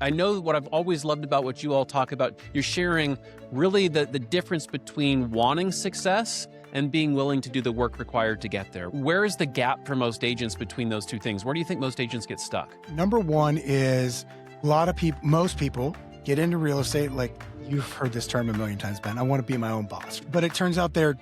I know what I've always loved about what you all talk about. You're sharing really the difference between wanting success and being willing to do the work required to get there. Where is the gap for most agents between those two things? Where do you think most agents get stuck? Number one is a lot of people, most people get into real estate. Like, you've heard this term a million times, Ben. I want to be my own boss. But it turns out they're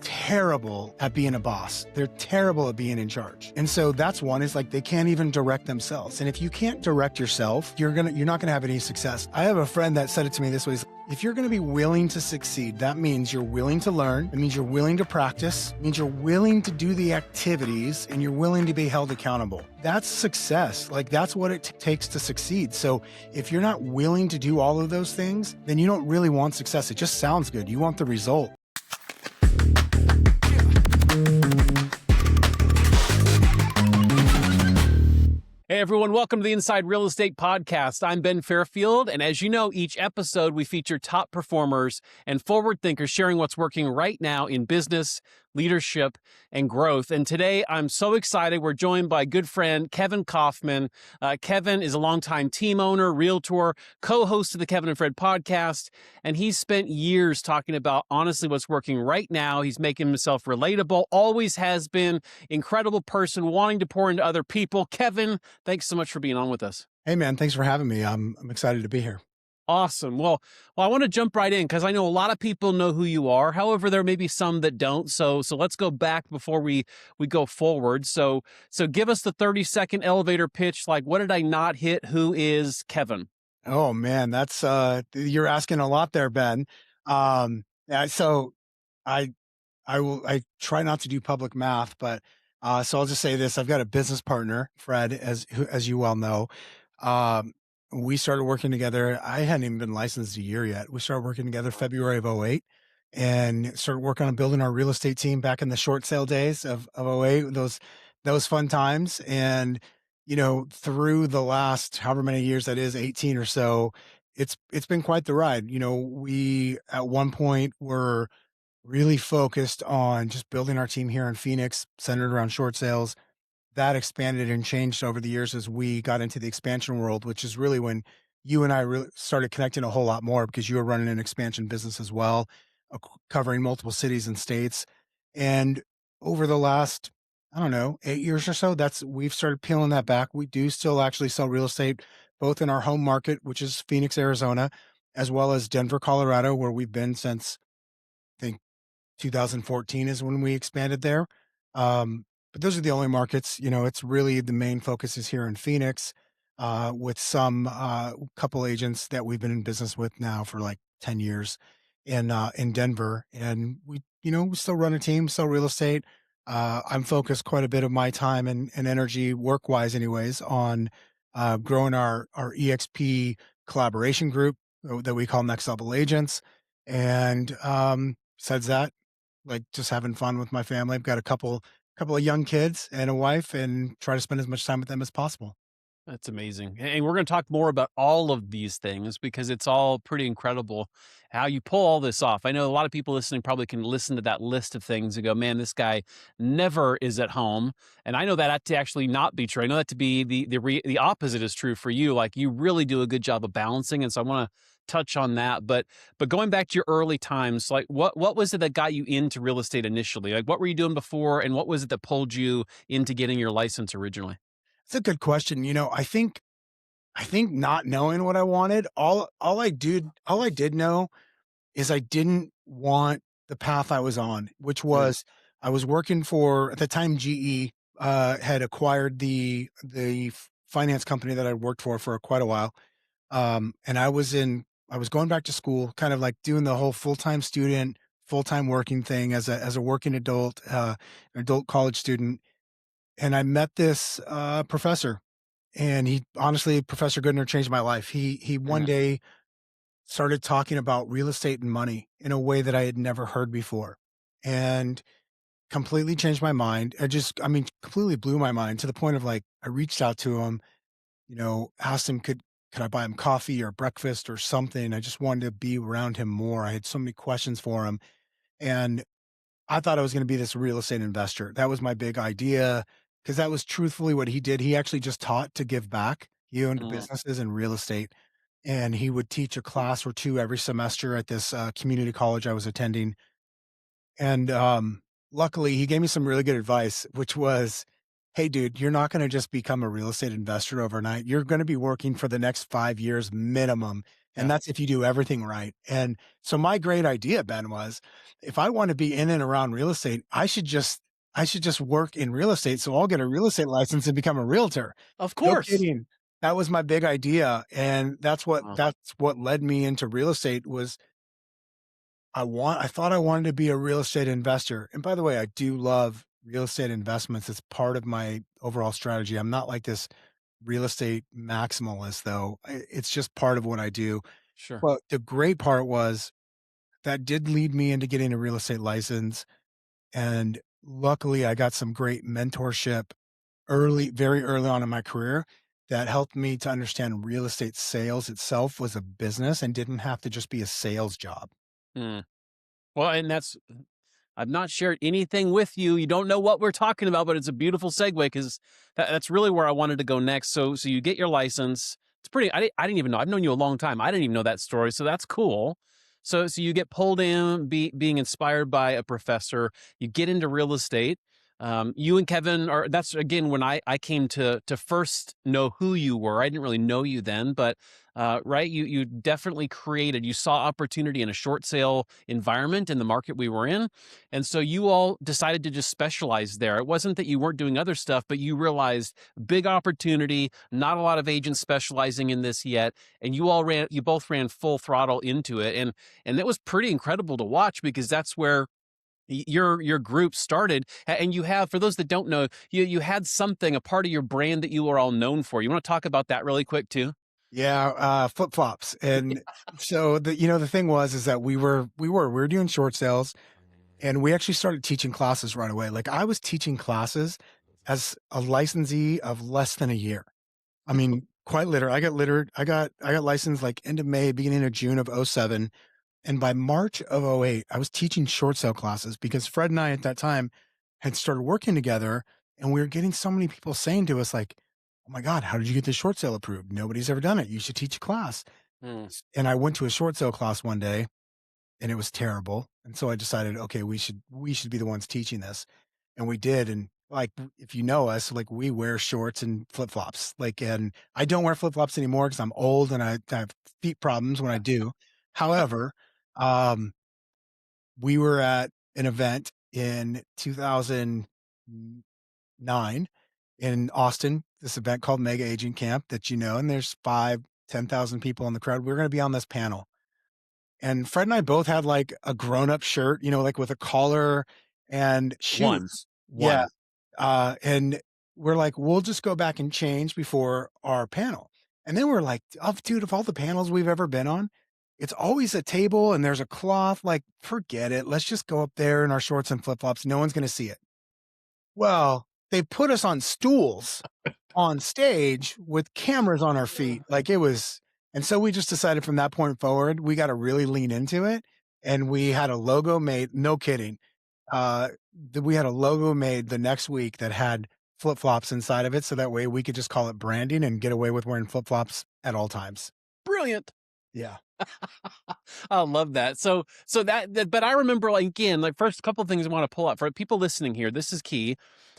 terrible at being a boss. They're terrible at being in charge. And so that's one, is like they can't even direct themselves. And if you can't direct yourself, you're not gonna have any success. I have a friend that said it to me this way: if you're gonna be willing to succeed, that means you're willing to learn, it means you're willing to practice, it means you're willing to do the activities, and you're willing to be held accountable. That's success. Like, that's what it takes to succeed. So if you're not willing to do all of those things, then you don't really want success. It just sounds good. You want the result. Hey everyone, welcome to the Inside Real Estate Podcast. I'm Ben Fairfield, and as you know, each episode we feature top performers and forward thinkers sharing what's working right now in business, leadership, and growth. And today I'm so excited. We're joined by good friend Kevin Kauffman. Kevin is a longtime team owner, realtor, co-host of the Kevin and Fred podcast, and he's spent years talking about honestly what's working right now. He's making himself relatable, always has been, incredible person, wanting to pour into other people. Kevin, thanks so much for being on with us. Hey man, thanks for having me. I'm excited to be here. Awesome. Well, I want to jump right in because I know a lot of people know who you are. However, there may be some that don't. So let's go back before we go forward. So give us the 30-second elevator pitch. Like, what did I not hit? Who is Kevin? Oh man, that's you're asking a lot there, Ben. Yeah, so I try not to do public math, but so I'll just say this: I've got a business partner, Fred, as you well know. We started working together. I hadn't even been licensed a year yet. We started working together February of 08 and started working on building our real estate team back in the short sale days of 08, those fun times. And, through the last, however many years that is, 18 or so, it's been quite the ride. We at one point were really focused on just building our team here in Phoenix, centered around short sales. That expanded and changed over the years as we got into the expansion world, which is really when you and I really started connecting a whole lot more, because you were running an expansion business as well, covering multiple cities and states. And over the last, I don't know, 8 years or so, we've started peeling that back. We do still actually sell real estate, both in our home market, which is Phoenix, Arizona, as well as Denver, Colorado, where we've been since, I think, 2014 is when we expanded there. But those are the only markets. It's really the main focus is here in Phoenix, with some couple agents that we've been in business with now for like 10 years in Denver. And we still run a team, sell real estate. I'm focused quite a bit of my time and energy, work-wise anyways, on growing our EXP collaboration group that we call Next Level Agents. And besides that, like, just having fun with my family. I've got a couple of young kids and a wife, and try to spend as much time with them as possible. That's amazing. And we're going to talk more about all of these things because it's all pretty incredible how you pull all this off. I know a lot of people listening probably can listen to that list of things and go, man, this guy never is at home. And I know that to actually not be true. I know that to be the opposite is true for you. Like, you really do a good job of balancing. And so I want to touch on that. But going back to your early times, like what was it that got you into real estate initially? Like, what were you doing before, and what was it that pulled you into getting your license originally? It's a good question. I think not knowing what I wanted, all I did know is I didn't want the path I was on, which was I was working for, at the time, GE had acquired the finance company that I worked for quite a while. And I was going back to school, kind of like doing the whole full-time student, full-time working thing as a working adult, adult college student. And I met this professor, and Professor Goodner changed my life. He one day started talking about real estate and money in a way that I had never heard before, and completely changed my mind. Completely blew my mind, to the point of, like, I reached out to him, asked him, could I buy him coffee or breakfast or something? I just wanted to be around him more. I had so many questions for him, and I thought I was going to be this real estate investor. That was my big idea, because that was truthfully what he did. He actually just taught to give back. He owned Mm, businesses in real estate, and he would teach a class or 2 every semester at this, community college I was attending, and, luckily, he gave me some really good advice, which was, "Hey, dude, you're not gonna just become a real estate investor overnight. You're gonna be working for the next 5 years minimum, and yeah, that's if you do everything right." And so my great idea, Ben, was if I wanna be in and around real estate, I should just work in real estate, so I'll get a real estate license and become a realtor. of No course. kidding. That was my big idea, and that's what Wow. that's what led me into real estate was I thought I wanted to be a real estate investor, and by the way, I do love real estate investments, it's part of my overall strategy. I'm not like this real estate maximalist, though, it's just part of what I do. Sure. But the great part was that did lead me into getting a real estate license, and luckily, I got some great mentorship very early on in my career that helped me to understand real estate sales itself was a business and didn't have to just be a sales job. Mm. Well, and I've not shared anything with you. You don't know what we're talking about, but it's a beautiful segue because that's really where I wanted to go next. So you get your license. It's pretty. I didn't even know. I've known you a long time. I didn't even know that story. So that's cool. So you get pulled in, being inspired by a professor. You get into real estate. You and Kevin are. That's again when I came to first know who you were. I didn't really know you then, but right, you definitely created. You saw opportunity in a short sale environment in the market we were in, and so you all decided to just specialize there. It wasn't that you weren't doing other stuff, but you realized big opportunity, not a lot of agents specializing in this yet, and you both ran full throttle into it. And it was pretty incredible to watch because that's where your group started. And you have, for those that don't know, you had something, a part of your brand that you were all known for. You want to talk about that really quick too? Yeah, flip-flops, and so the thing was is that we were doing short sales, and we actually started teaching classes right away. Like, I was teaching classes as a licensee of less than a year. I mean, quite literally, I got licensed, like, end of May, beginning of June of '07, and by March of '08, I was teaching short sale classes because Fred and I at that time had started working together, and we were getting so many people saying to us like, "Oh my god, how did you get this short sale approved? Nobody's ever done it. You should teach a class." Mm. And I went to a short sale class one day, and it was terrible, and so I decided, "Okay, we should be the ones teaching this." And we did, and, like, if you know us, like, we wear shorts and flip-flops, like, and I don't wear flip-flops anymore because 'cause I'm old and I have feet problems when I do. However, um, we were at an event in 2009 in Austin, this event called Mega Agent Camp that and there's 5, 10,000 people in the crowd. We were gonna be on this panel, and Fred and I both had, like, a grown-up shirt, like, with a collar and One, shoes. Yeah, one. and we're like, "We'll just go back and change before our panel." And then we're like, dude, of all the panels we've ever been on, it's always a table and there's a cloth, like, forget it. Let's just go up there in our shorts and flip-flops. No one's gonna see it." Well, they put us on stools on stage with cameras on our feet, like, it was and so we just decided from that point forward, we gotta really lean into it, and we had a logo made no kidding, we had a logo made the next week that had flip-flops inside of it, so that way we could just call it branding and get away with wearing flip-flops at all times. Brilliant. Yeah. I love that. But I remember, like, again, like, first couple things I want to pull up for people listening here. This is key.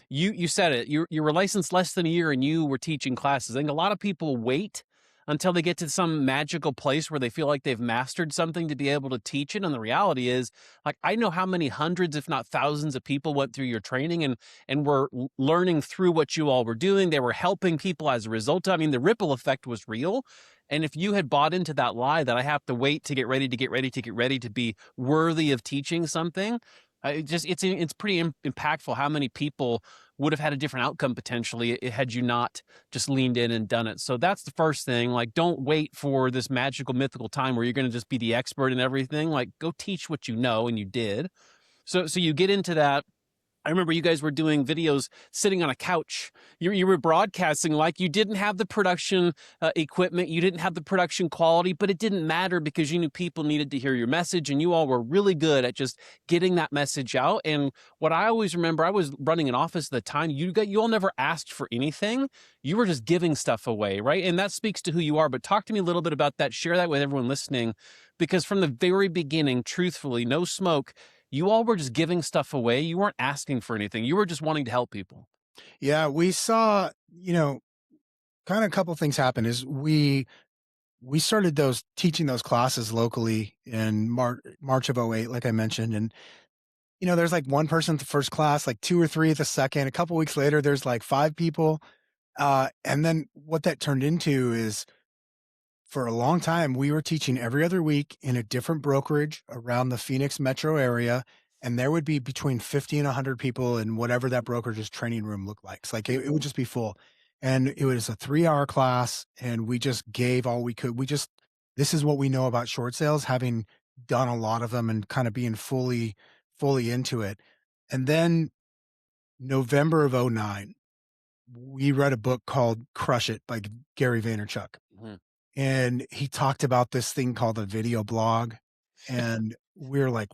You said it. You were licensed less than a year and you were teaching classes. I think a lot of people wait until they get to some magical place where they feel like they've mastered something to be able to teach it. And the reality is, like, I know how many hundreds, if not thousands, of people went through your training and were learning through what you all were doing. They were helping people as a result. I mean, the ripple effect was real. And if you had bought into that lie that I have to wait to get ready to get ready to get ready to be worthy of teaching something, it's pretty impactful how many people would have had a different outcome potentially had you not just leaned in and done it. So that's the first thing. Like, don't wait for this magical mythical time where you're going to just be the expert in everything. Like, go teach what you know, and you did. So you get into that. I remember you guys were doing videos sitting on a couch. You were broadcasting like you didn't have the production equipment, you didn't have the production quality, but it didn't matter because you knew people needed to hear your message, and you all were really good at just getting that message out. And what I always remember, I was running an office at the time. You all never asked for anything. You were just giving stuff away, right? And that speaks to who you are. But talk to me a little bit about that. Share that with everyone listening, because from the very beginning, truthfully, no smoke, you all were just giving stuff away. You weren't asking for anything. You were just wanting to help people. Yeah, we saw, kind of a couple things happen is we started those teaching those classes locally in March of '08, like I mentioned. And, there's like one person at the first class, like two or three at the second. A couple weeks later, there's like five people. And then what that turned into is for a long time, we were teaching every other week in a different brokerage around the Phoenix metro area. And there would be between 50 and 100 people in whatever that brokerage's training room looked like. It's like it would just be full. And it was a 3-hour class, and we just gave all we could. This is what we know about short sales, having done a lot of them and kind of being fully into it. And then November of '09, we read a book called Crush It by Gary Vaynerchuk. Mhm. And he talked about this thing called a video blog. And we're like,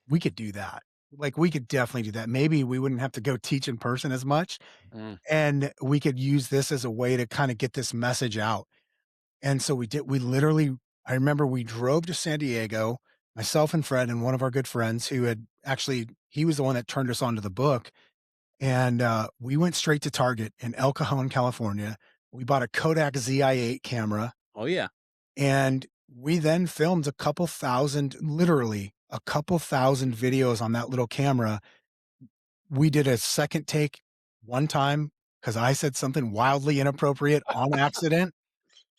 we could do that. Like, we could definitely do that. Maybe we wouldn't have to go teach in person as much. Mm. And we could use this as a way to kind of get this message out. And so we did, we literally, I remember we drove to San Diego, myself and Fred and one of our good friends who had actually, he was the one that turned us on to the book. And we went straight to Target in El Cajon, California. We bought a Kodak ZI-8 camera, Oh, yeah. and we then filmed a couple thousand, literally a couple thousand videos on that little camera. We did a second take one time because I said something wildly inappropriate on accident.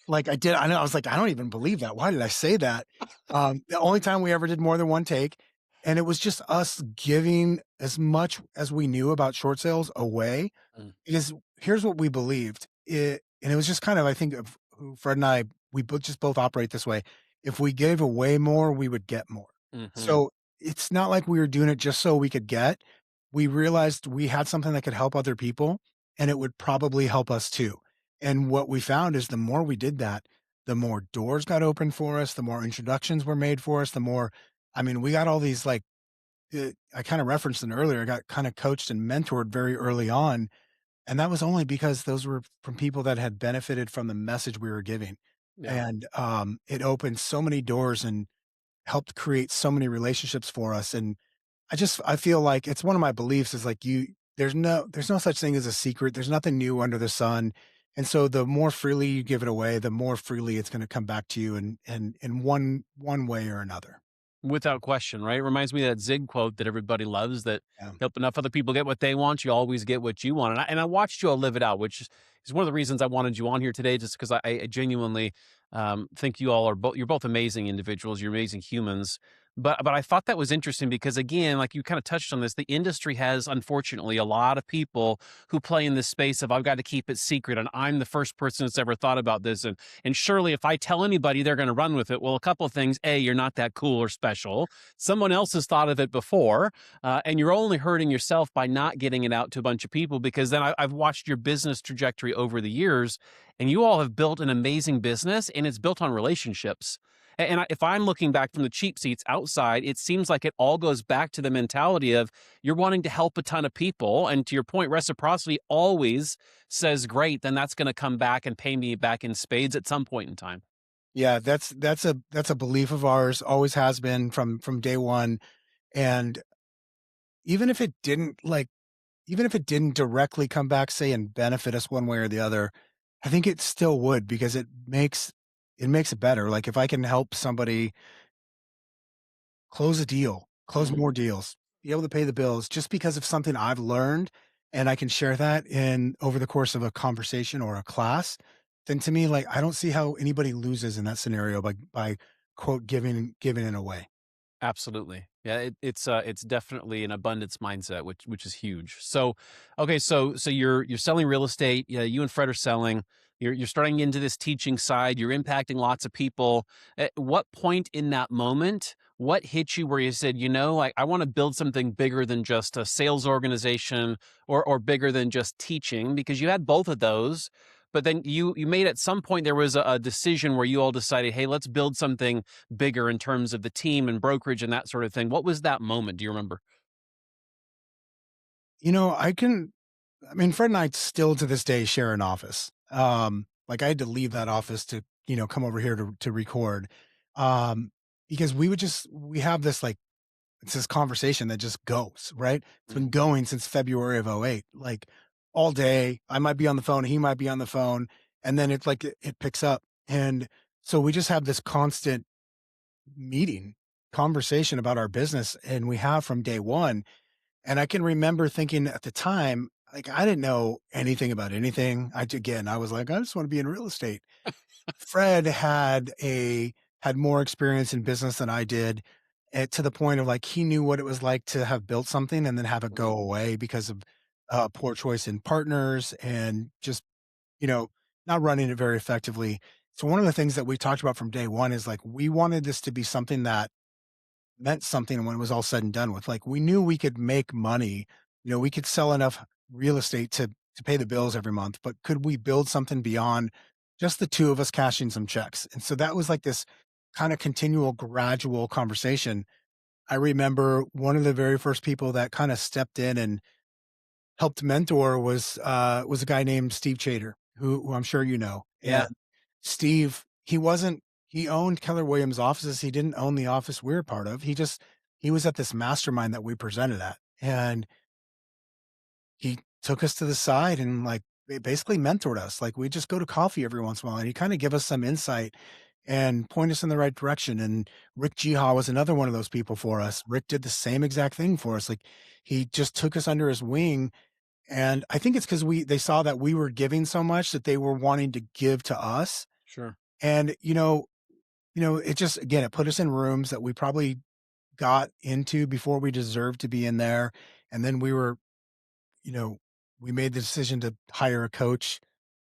Like I did, I know, I was like, I don't even believe that. Why did I say that? The only time we ever did more than one take. And it was just us giving as much as we knew about short sales away. Mm. Because here's what we believed. And it was just kind of, I think of who Fred and I, just both operate this way. If we gave away more, we would get more. Mhm. So it's not like we were doing it just so we could get. We realized we had something that could help other people, and it would probably help us too. And what we found is the more we did that, the more doors got open for us, the more introductions were made for us, the more, I mean, we got all these like, I kind of referenced it earlier. I got kind of coached and mentored very early on. And that was only because those were from people that had benefited from the message we were giving. Yeah. And it opened so many doors and helped create so many relationships for us. And I feel like it's one of my beliefs is like there's no such thing as a secret. There's nothing new under the sun. And so the more freely you give it away, the more freely it's going to come back to you in one way or another. Without question, right? It reminds me of that Zig quote that everybody loves, that Yeah. help enough other people get what they want, you always get what you want. And I watched you all live it out, which is one of the reasons I wanted you on here today, just because I genuinely think you all are you're both amazing individuals, you're amazing humans. But I thought that was interesting because, again, like you kind of touched on this, the industry has, unfortunately, a lot of people who play in this space of I've got to keep it secret, and I'm the first person that's ever thought about this, and surely if I tell anybody, they're going to run with it. Well, a couple of things: A, you're not that cool or special. Someone else has thought of it before, and you're only hurting yourself by not getting it out to a bunch of people. Because then I've watched your business trajectory over the years, and you all have built an amazing business, and it's built on relationships. If I'm looking back from the cheap seats outside, it seems like it all goes back to the mentality of you're wanting to help a ton of people. And to your point, reciprocity always says, great, then that's going to come back and pay me back in spades at some point in time. Yeah, that's a belief of ours, always has been from day one. And even if it didn't like even if it didn't directly come back, say, and benefit us one way or the other, I think it still would because it makes it better. Like if I can help somebody close a deal, close Mhm. more deals, be able to pay the bills just because of something I've learned and I can share that in over the course of a conversation or a class, then to me, like I don't see how anybody loses in that scenario by quote giving it away. Absolutely. Yeah, it's definitely an abundance mindset, which is huge. So, okay, so you're selling real estate. Yeah, you and Fred are selling. You're starting into this teaching side. You're impacting lots of people. At what point in that moment what hit you where you said, like I want to build something bigger than just a sales organization or bigger than just teaching, because you had both of those. But then you made at some point there was a decision where you all decided, hey, let's build something bigger in terms of the team and brokerage and that sort of thing. What was that moment? Do you remember? You know, I mean, Fred and I still to this day share an office. Like I had to leave that office to, come over here to record. Um, because we have this like it's this conversation that just goes, right? It's been going since February of '08, like all day. I might be on the phone, he might be on the phone, and then it's like it picks up. And so we just have this constant meeting conversation about our business, and we have from day one. And I can remember thinking at the time, like I didn't know anything about anything. I was like, I just want to be in real estate. Fred had more experience in business than I did, to the point of like he knew what it was like to have built something and then have it go away because of poor choice in partners and just you know not running it very effectively. So one of the things that we talked about from day one is like we wanted this to be something that meant something when it was all said and done with. Like we knew we could make money, we could sell enough real estate to pay the bills every month, but could we build something beyond just the two of us cashing some checks? And so that was like this kind of continual gradual conversation. I remember one of the very first people that kind of stepped in and helped mentor was a guy named Steve Chater, who I'm sure you know. And Yeah. Steve, he owned Keller Williams offices. He didn't own the office we're a part of. He was at this mastermind that we presented at. And he took us to the side and like basically mentored us. Like we just go to coffee every once in a while and he kind of give us some insight and point us in the right direction. And Rick Jiha was another one of those people for us. Rick did the same exact thing for us. Like he just took us under his wing. And I think it's because they saw that we were giving so much that they were wanting to give to us. Sure. And it just again it put us in rooms that we probably got into before we deserved to be in there. And then you know, we made the decision to hire a coach.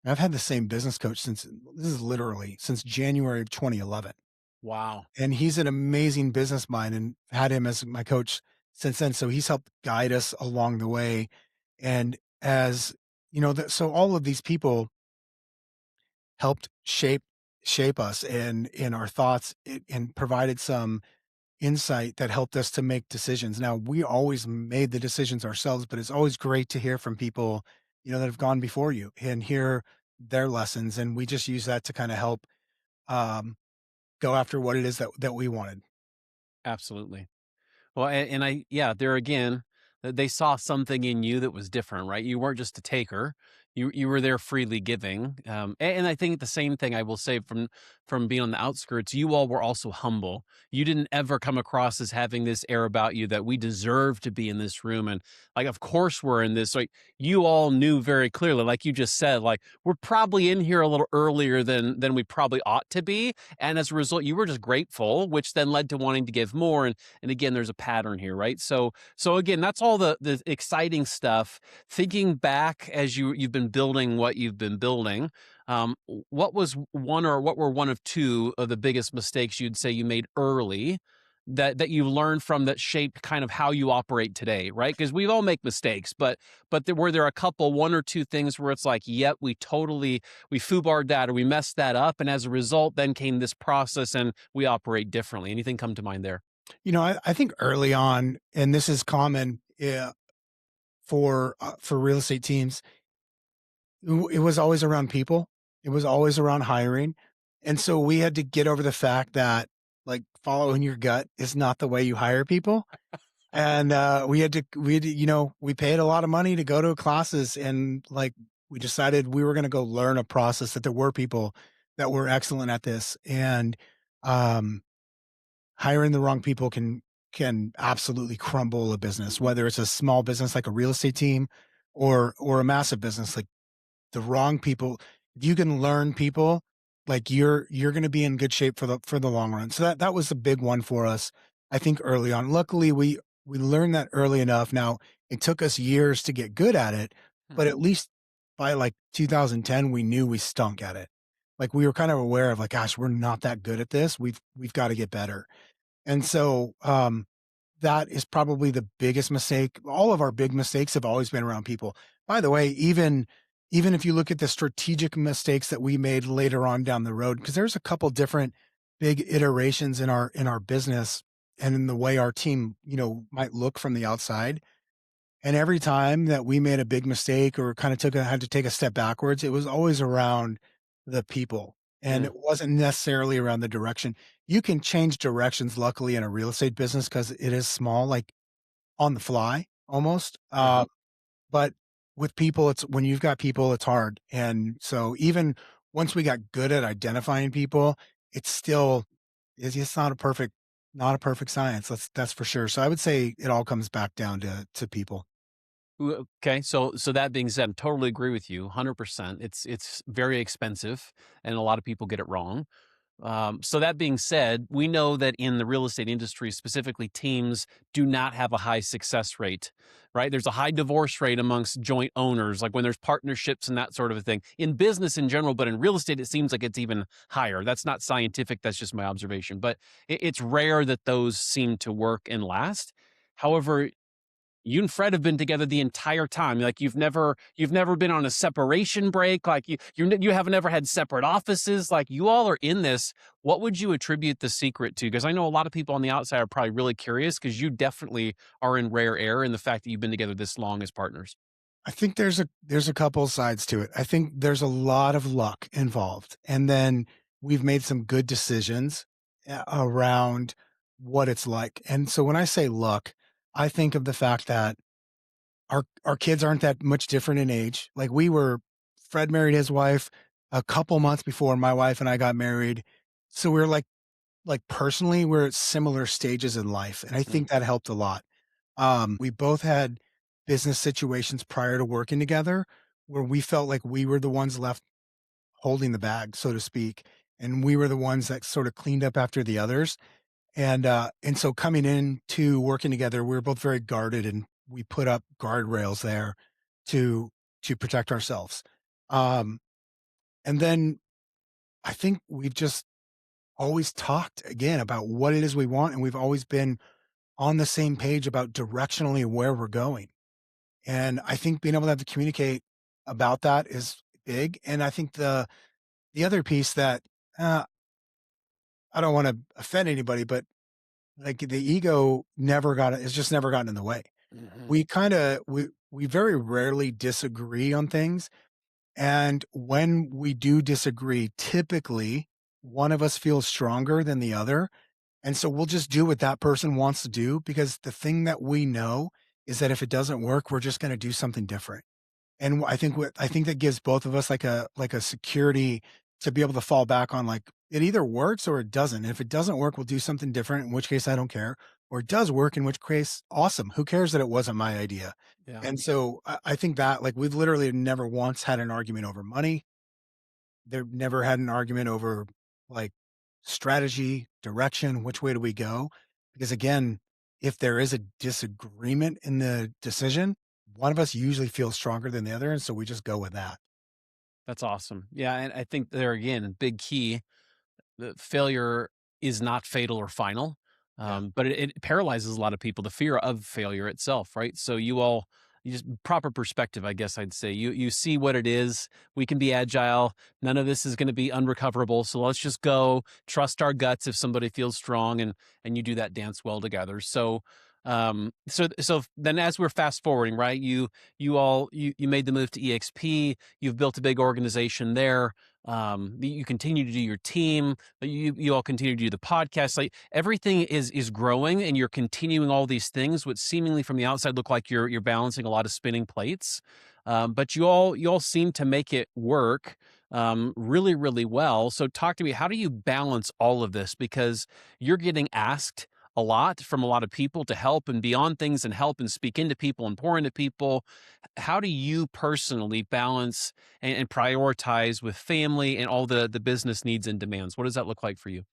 And I've had the same business coach this is literally since January of 2011. Wow. And he's an amazing business mind and had him as my coach since then. So he's helped guide us along the way. And as so all of these people helped shape us and in our thoughts and provided some insight that helped us to make decisions. Now, we always made the decisions ourselves, but it's always great to hear from people, that have gone before you and hear their lessons. And we just use that to kind of help um, go after what it is that we wanted. Absolutely. Well, yeah, there again, they saw something in you that was different, right? You weren't just a taker; you were there freely giving. And I think the same thing I will say from being on the outskirts. You all were also humble. You didn't ever come across as having this air about you that we deserve to be in this room, and like, of course, we're in this. Like, you all knew very clearly, like you just said, like we're probably in here a little earlier than we probably ought to be, and as a result, you were just grateful, which then led to wanting to give more. And again, there's a pattern here, right? So again, that's all the exciting stuff. Thinking back as you've been building what you've been building, what were one of two of the biggest mistakes you'd say you made early that you learned from that shaped kind of how you operate today, right? Because we all make mistakes, but were there a couple, one or two things where it's like, yep, we foobarred that or we messed that up, and as a result, then came this process and we operate differently. Anything come to mind there? I think early on, and this is common for real estate teams, it was always around people. It was always around hiring. And so we had to get over the fact that like following your gut is not the way you hire people. And we paid a lot of money to go to classes and like we decided we were going to go learn a process that there were people that were excellent at this. And um hiring the wrong people can absolutely crumble a business, whether it's a small business like a real estate team or a massive business. Like the wrong people, if you can learn people, like you're going to be in good shape for the long run. So that was a big one for us, I think, early on. Luckily, we learned that early enough. Now it took us years to get good at it, but at least by like 2010, we knew we stunk at it. Like we were kind of aware of like, gosh, we're not that good at this. We've got to get better. And so, that is probably the biggest mistake. All of our big mistakes have always been around people. By the way, even if you look at the strategic mistakes that we made later on down the road, because there's a couple different big iterations in our business and in the way our team, might look from the outside. And every time that we made a big mistake or kind of had to take a step backwards, it was always around the people. And Yeah. it wasn't necessarily around the direction. You can change directions, luckily, in a real estate business because it is small, like on the fly almost. Uh-huh. But with people, it's when you've got people, it's hard. And so even once we got good at identifying people, it's still it's not a perfect science. That's for sure. So I would say it all comes back down to people. Okay, so that being said, I totally agree with you, 100%. It's very expensive, and a lot of people get it wrong. So that being said, we know that in the real estate industry, specifically, teams do not have a high success rate, right? There's a high divorce rate amongst joint owners, like when there's partnerships and that sort of a thing. In business in general, but in real estate, it seems like it's even higher. That's not scientific. That's just my observation. But it's rare that those seem to work and last. However, you and Fred have been together the entire time. Like you've never been on a separation break. Like you have never had separate offices. Like you all are in this. What would you attribute the secret to? Because I know a lot of people on the outside are probably really curious because you definitely are in rare air in the fact that you've been together this long as partners. I think there's a couple sides to it. I think there's a lot of luck involved, and then we've made some good decisions around what it's like. And so when I say luck, I think of the fact that our kids aren't that much different in age. Like Fred married his wife a couple months before my wife and I got married. So we're personally, we're at similar stages in life. And I Mm, think that helped a lot. We both had business situations prior to working together where we felt like we were the ones left holding the bag, so to speak. And we were the ones that sort of cleaned up after the others. And so coming into working together, we were both very guarded and we put up guardrails there to to protect ourselves. Um, and then I think we've just always talked again about what it is we want, and we've always been on the same page about directionally where we're going. And I think being able to have to communicate about that is big. And I think the other piece that uh, I don't want to offend anybody, but like the ego never got it's just never gotten in the way. mhm. We very rarely disagree on things, and when we do disagree, typically one of us feels stronger than the other, and so we'll just do what that person wants to do because the thing that we know is that if it doesn't work, we're just going to do something different. And I think that gives both of us like a security to be able to fall back on, like, it either works or it doesn't. And if it doesn't work, we'll do something different, in which case I don't care. Or it does work, in which case, awesome. Who cares that it wasn't my idea? Yeah. And so I think that like we've literally never once had an argument over money. They've never had an argument over like strategy, direction, which way do we go? Because again, if there is a disagreement in the decision, one of us usually feels stronger than the other. And so we just go with that. That's awesome. Yeah, and I think there again, a big key, the failure is not fatal or final, Yeah. but it paralyzes a lot of people. The fear of failure itself, right? So you just proper perspective, I guess I'd say. You see what it is. We can be agile. None of this is going to be unrecoverable. So let's just go trust our guts if somebody feels strong, and you do that dance well together. So then as we're fast forwarding, right? You made the move to EXP. You've built a big organization there. You continue to do your team, you all continue to do the podcast. Like everything is growing, and you're continuing all these things, which seemingly from the outside look like you're balancing a lot of spinning plates. But you all seem to make it work really, really well. So talk to me. How do you balance all of this? Because you're getting asked a lot from a lot of people to help and be on things and help and speak into people and pour into people. How do you personally balance and prioritize with family and all the business needs and demands? What does that look like for you?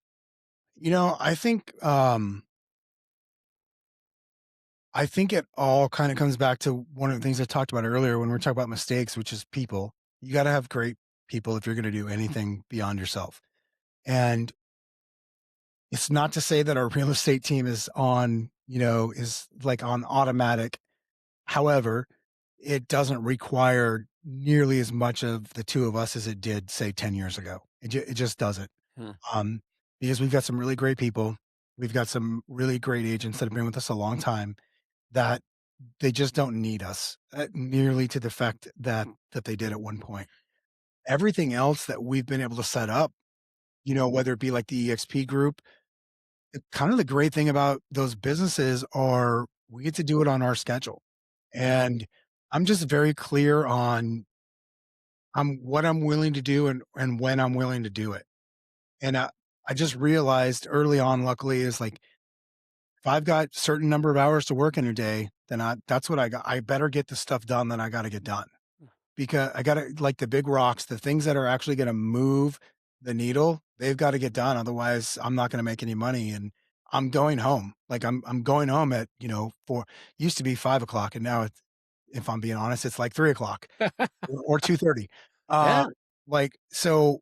I think it all kind of comes back to one of the things I talked about earlier when we are talking about mistakes, which is people. You got to have great people if you're going to do anything beyond yourself. And It's not to say that our real estate team is on, is like on automatic. However, it doesn't require nearly as much of the 2 of us as it did, say, 10 years ago. It just doesn't. Hmm. Um, because we've got some really great people. We've got some really great agents that have been with us a long time that they just don't need us, nearly to the fact that they did at one point. Everything else that we've been able to set up, whether it be like the EXP group, kind of the great thing about those businesses are we get to do it on our schedule. And I'm just very clear on what I'm willing to do and when I'm willing to do it. And I just realized early on, luckily, is like if I've got certain number of hours to work in a day, then that's what I got. I better get the stuff done that I got to get done because I got to like the big rocks, the things that are actually going to move the needle. They've got to get done. Otherwise, I'm not going to make any money. And I'm going home. Like I'm going home at four. Used to be 5 o'clock, and now it's, if I'm being honest, it's like 3 o'clock or 2:30. Yeah, Like so.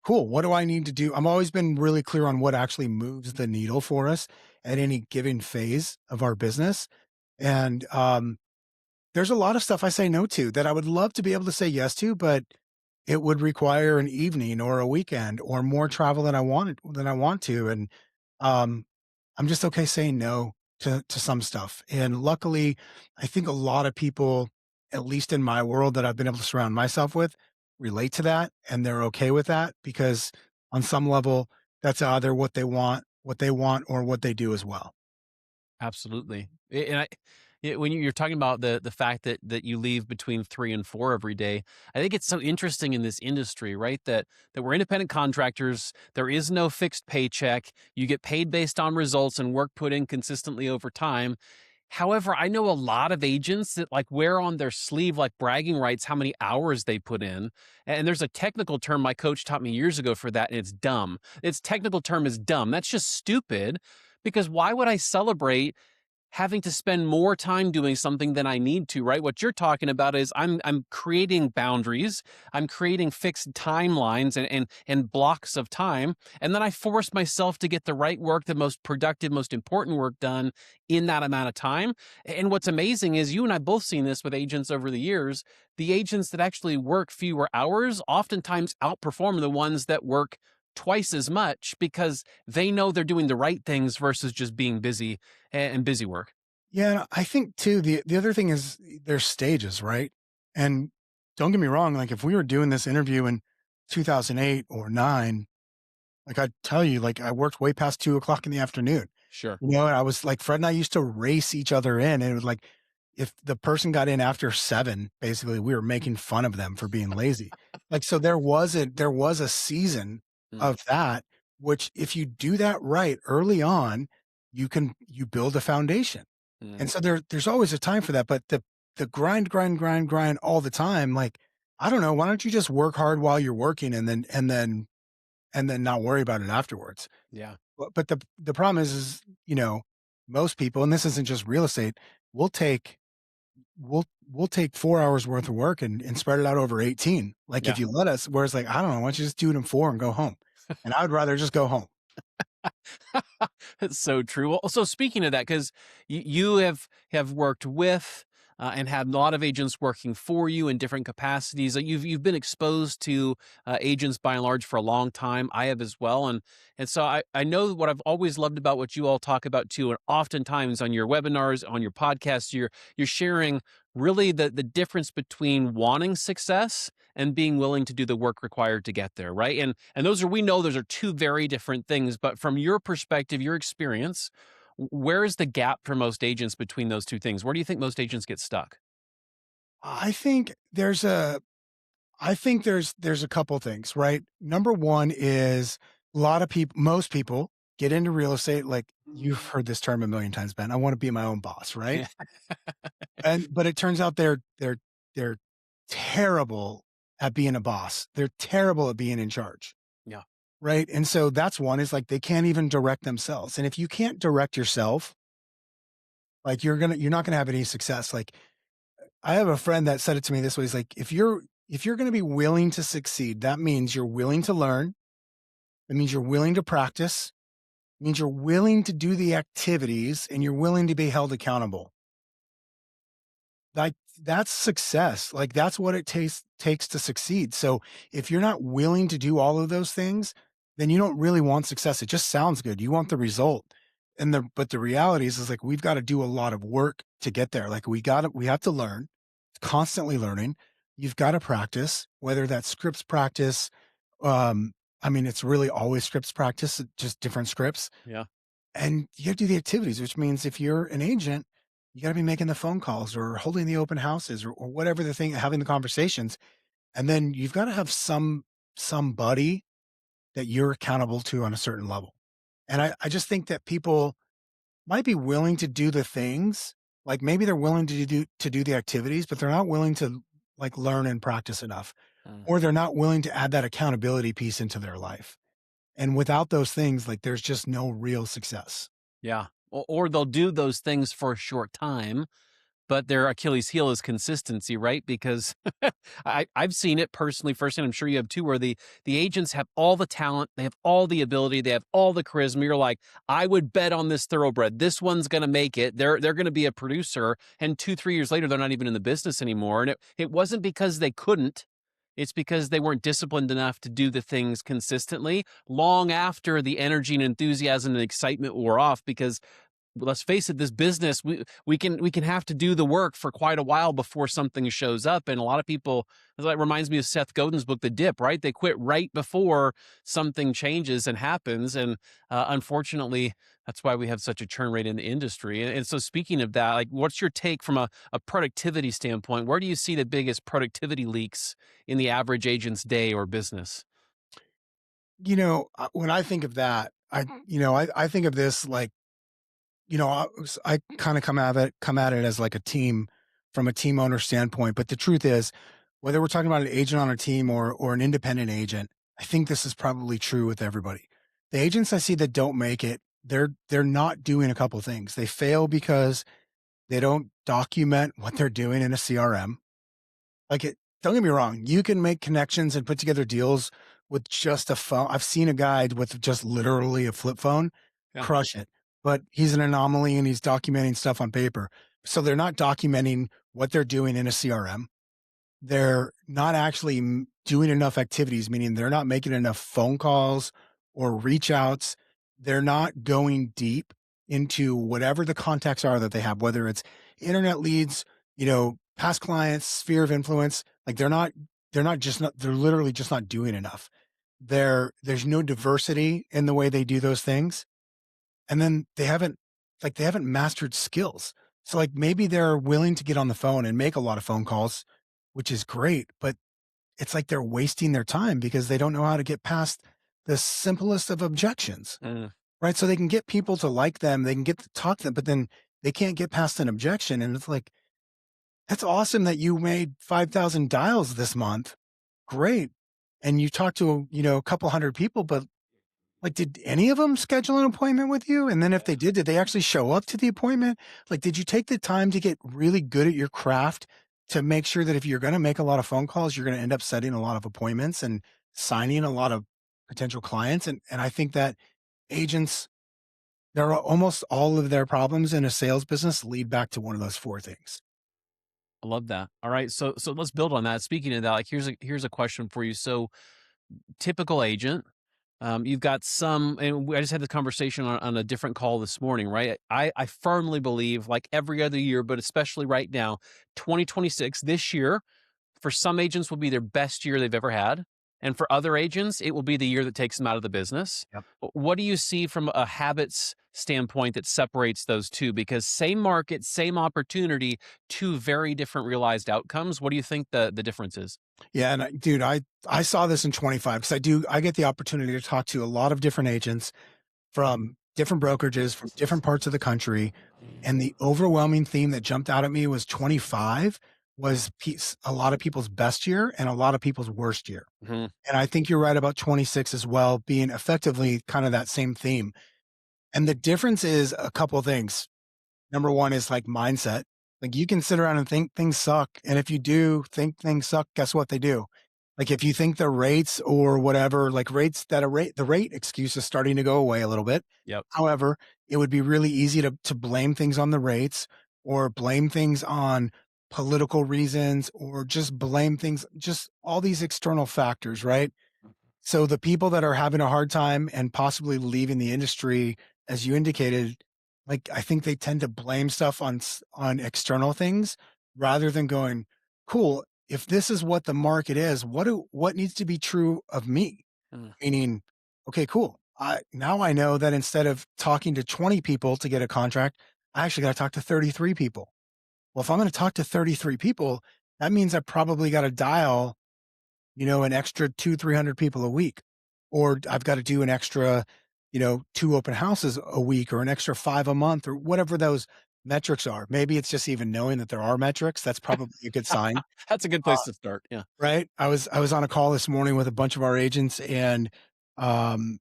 Cool. What do I need to do? I'm always been really clear on what actually moves the needle for us at any given phase of our business. And there's a lot of stuff I say no to that I would love to be able to say yes to, but it would require an evening or a weekend or more travel than I want to. And um, I'm just okay saying no to some stuff. And luckily, I think a lot of people, at least in my world that I've been able to surround myself with, relate to that and they're okay with that because on some level, that's either what they want or what they do as well. absolutely. And when you're talking about the fact that you leave between 3 and 4 every day, I think it's so interesting in this industry, right? That we're independent contractors. There is no fixed paycheck. You get paid based on results and work put in consistently over time. However, I know a lot of agents that like wear on their sleeve like bragging rights how many hours they put in. And there's a technical term my coach taught me years ago for that, and it's dumb. Its technical term is dumb. That's just stupid because why would I celebrate having to spend more time doing something than I need to, right? What you're talking about is I'm creating boundaries, I'm creating fixed timelines and blocks of time, and then I force myself to get the right work, the most productive, most important work done in that amount of time. And what's amazing is you and I both seen this with agents over the years. The agents that actually work fewer hours oftentimes outperform the ones that work twice as much because they know they're doing the right things versus just being busy and busy work. Yeah, I think too, the other thing is there's stages, right? And don't get me wrong, like if we were doing this interview in 2008 or 9, like I'd tell you, like I worked way past 2 o'clock in the afternoon. Sure. And I was like, Fred and I used to race each other in. And it was like, if the person got in after 7, basically we were making fun of them for being lazy. Like, so there was a season Mm, of that, which if you do that right early on, you build a foundation. mm, And so there's always a time for that. But the grind all the time, like, I don't know, why don't you just work hard while you're working and then not worry about it afterwards? yeah. But the problem is, most people, and this isn't just real estate, we'll take we'll take 4 hours worth of work and spread it out over 18, like, if Yeah. you let us, whereas, like, I don't know, why don't you just do it in 4 and go home? And I would rather just go home. It's so true. Well, so speaking of that, because you have worked with and had a lot of agents working for you in different capacities. You've been exposed to agents by and large for a long time. I have as well, and so I know what I've always loved about what you all talk about too. And oftentimes on your webinars, on your podcasts, you're sharing really the difference between wanting success and being willing to do the work required to get there, right? And those are we know those are two very different things, but from your perspective, your experience, where is the gap for most agents between those two things? Where do you think most agents get stuck? I think there's a couple things, right? Number 1 is a lot of people most people get into real estate, like, you've heard this term a million times, Ben, I wanna be my own boss, right? Yeah. But it turns out they're terrible at being a boss. They're terrible at being in charge, Yeah. right? And so that's one is like they can't even direct themselves. And if you can't direct yourself, like you're not gonna have any success. Like I have a friend that said it to me this way. He's like, if you're gonna be willing to succeed, that means you're willing to learn. It means you're willing to practice It means you're willing to do the activities and you're willing to be held accountable. Like, that's success. Like, that's what it takes to succeed. So if you're not willing to do all of those things, then you don't really want success. It just sounds good. You want the result. But the reality is like we've got to do a lot of work to get there. Like we have to learn, constantly learning. You've got to practice, whether that's scripts practice. I mean, it's really always scripts practice, just different scripts. Yeah. And you have to do the activities, which means if you're an agent, you got to be making the phone calls or holding the open houses or whatever the thing, having the conversations. And then you've got to have somebody that you're accountable to on a certain level. And I just think that people might be willing to do the things, like maybe they're willing to do the activities, but they're not willing to like learn and practice enough, Mm. or they're not willing to add that accountability piece into their life. And without those things, like there's just no real success. Yeah. Or they'll do those things for a short time, but their Achilles heel is consistency, right? Because I've seen it personally firsthand. I'm sure you have too, where the agents have all the talent, they have all the ability, they have all the charisma. You're like, I would bet on this thoroughbred. This one's going to make it. They're going to be a producer, and 2-3 years later, they're not even in the business anymore. And it wasn't because they couldn't. It's because they weren't disciplined enough to do the things consistently long after the energy and enthusiasm and excitement wore off. Because let's face it, this business, we can have to do the work for quite a while before something shows up. And a lot of people, that reminds me of Seth Godin's book, The Dip, right? They quit right before something changes and happens. And unfortunately, that's why we have such a churn rate in the industry. And so speaking of that, like what's your take from a productivity standpoint? Where do you see the biggest productivity leaks in the average agent's day or business? When I think of that, I think of this like, I kind of come at it as like a team from a team owner standpoint. But the truth is, whether we're talking about an agent on a team or an independent agent, I think this is probably true with everybody. The agents I see that don't make it, they're not doing a couple things. They fail because they don't document what they're doing in a CRM. Like it, don't get me wrong, you can make connections and put together deals with just a phone. I've seen a guy with just literally a flip phone Yeah. crush it, but he's an anomaly and he's documenting stuff on paper. So they're not documenting what they're doing in a CRM. They're not actually doing enough activities, meaning they're not making enough phone calls or reach outs. They're not going deep into whatever the contacts are that they have, whether it's internet leads, past clients, sphere of influence. Like they're literally just not doing enough. There's no diversity in the way they do those things. And then they haven't mastered skills. So like maybe they're willing to get on the phone and make a lot of phone calls, which is great, but it's like they're wasting their time because they don't know how to get past the simplest of objections, Mm. right? So they can get people to like them, they can get to talk to them, but then they can't get past an objection. And it's like, that's awesome that you made 5,000 dials this month. Great. And you talked to, a couple hundred people, but like, did any of them schedule an appointment with you? And then if they did they actually show up to the appointment? Like, did you take the time to get really good at your craft to make sure that if you're going to make a lot of phone calls, you're going to end up setting a lot of appointments and signing a lot of potential clients? And I think that agents, there are almost all of their problems in a sales business lead back to one of those four things. I love that. All right. So let's build on that. Speaking of that, like here's a question for you. So typical agent, you've got some, and I just had the conversation on a different call this morning, right? I firmly believe, like every other year, but especially right now, 2026, this year, for some agents will be their best year they've ever had. And for other agents, it will be the year that takes them out of the business. Yep. What do you see from a habits standpoint that separates those two? Because same market, same opportunity, two very different realized outcomes. What do you think the difference is? Yeah, and dude, I saw this in 25 because I get the opportunity to talk to a lot of different agents from different brokerages from different parts of the country, and the overwhelming theme that jumped out at me was 25 was a lot of people's best year and a lot of people's worst year. Mhm. And I think you're right about 26 as well, being effectively kind of that same theme. And the difference is a couple of things. Number one is like mindset. Like you can sit around and think things suck. And if you do think things suck, guess what they do? Like if you think the rates or whatever, like rates that the rate excuse is starting to go away a little bit. Yep. However, it would be really easy to blame things on the rates or blame things on political reasons or just blame things, just all these external factors, right? So the people that are having a hard time and possibly leaving the industry, as you indicated, like I think they tend to blame stuff on on external things rather than going, "Cool, if this is what the market is, what needs to be true of me?" Mm. Meaning, okay, cool. Now I know that instead of talking to 20 people to get a contract, I actually got to talk to 33 people. Well, if I'm going to talk to 33 people, that means I probably got to dial an extra 300 people a week, or I've got to do an extra, 2 open houses a week or an extra 5 a month or whatever those metrics are. Maybe it's just even knowing that there are metrics. That's probably a good sign, That's a good uh, place to start. Yeah. right? I was on a call this morning with a bunch of our agents and, um,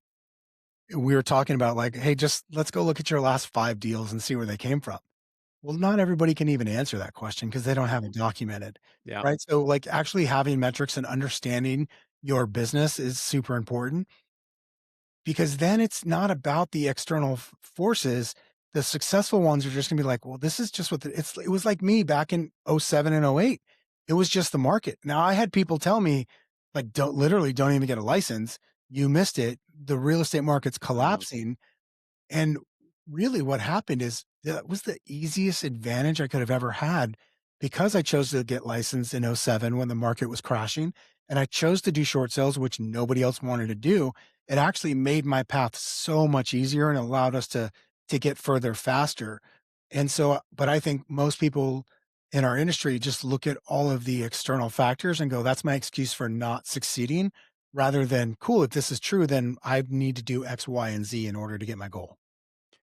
we were talking about like, "Hey, just let's go look at your last 5 deals and see where they came from." Well, not everybody can even answer that question because they don't have it documented, Yeah. right? So, like, actually having metrics and understanding your business is super important because then it's not about the external forces. The successful ones are just gonna be like, well, this is just what it was like me back in '07 and '08. It was just the market. Now I had people tell me, like, don't even get a license. You missed it. The real estate market's Mm. collapsing and really what happened is that was the easiest advantage I could have ever had because I chose to get licensed in '07 when the market was crashing and I chose to do short sales, which nobody else wanted to do. It actually made my path so much easier and allowed us to get further faster. And so, but I think most people in our industry just look at all of the external factors and go, that's my excuse for not succeeding rather than cool. If this is true, then I need to do X, Y, and Z in order to get my goal.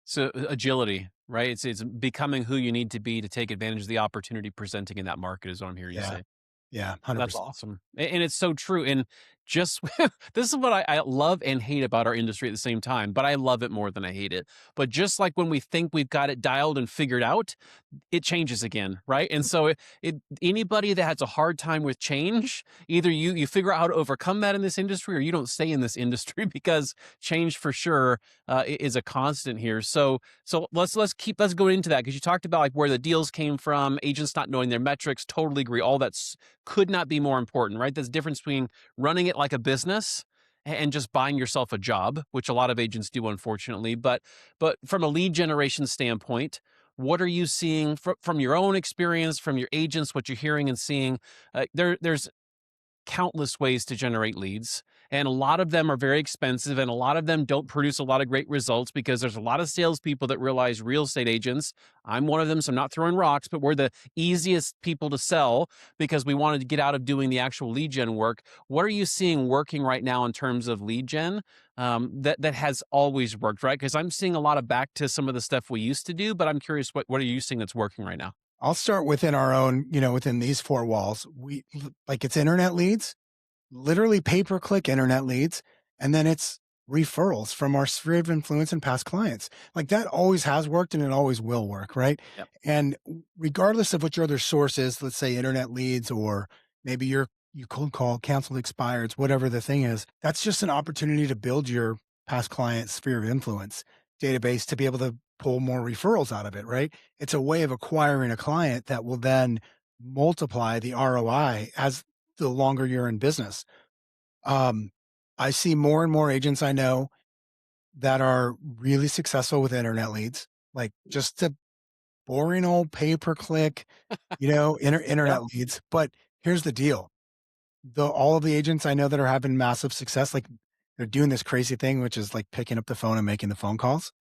So agility, right? It's becoming who you need to be to take advantage of the opportunity presenting in that market is what I'm hearing you Yeah. say. Yeah, That's 100%. awesome. And it's so true. And just this is what I love and hate about our industry at the same time, but I love it more than I hate it. But just like when we think we've got it dialed and figured out, it changes again, right? And so anybody that has a hard time with change, either you figure out how to overcome that in this industry, or you don't stay in this industry because change for sure is a constant here. So let's go into that because you talked about like where the deals came from, agents not knowing their metrics. Totally agree. All that's could not be more important, right? There's a difference between running it like a business and just buying yourself a job, which a lot of agents do, unfortunately. But from a lead generation standpoint, what are you seeing from your own experience, from your agents, what you're hearing and seeing? There's countless ways to generate leads. And a lot of them are very expensive, and a lot of them don't produce a lot of great results because there's a lot of salespeople that realize real estate agents. I'm one of them, so I'm not throwing rocks, but we're the easiest people to sell because we wanted to get out of doing the actual lead gen work. What are you seeing working right now in terms of lead gen that has always worked, right? Because I'm seeing a lot of back to some of the stuff we used to do, but I'm curious what are you seeing that's working right now? I'll start within our own, within these 4 walls. Like, it's internet leads, literally pay-per-click internet leads, and then it's referrals from our sphere of influence and past clients. Like, that always has worked, and it always will work, right? Yep. And regardless of what your other source is, let's say internet leads or maybe you cold call, canceled expireds, whatever the thing is, that's just an opportunity to build your past client sphere of influence database to be able to pull more referrals out of it, right? It's a way of acquiring a client that will then multiply the ROI as the longer you're in business. Um, I see more and more agents I know that are really successful with internet leads, like just the boring old pay per click, Yep. internet leads. But here's the deal: all of the agents I know that are having massive success, like they're doing this crazy thing, which is like picking up the phone and making the phone calls.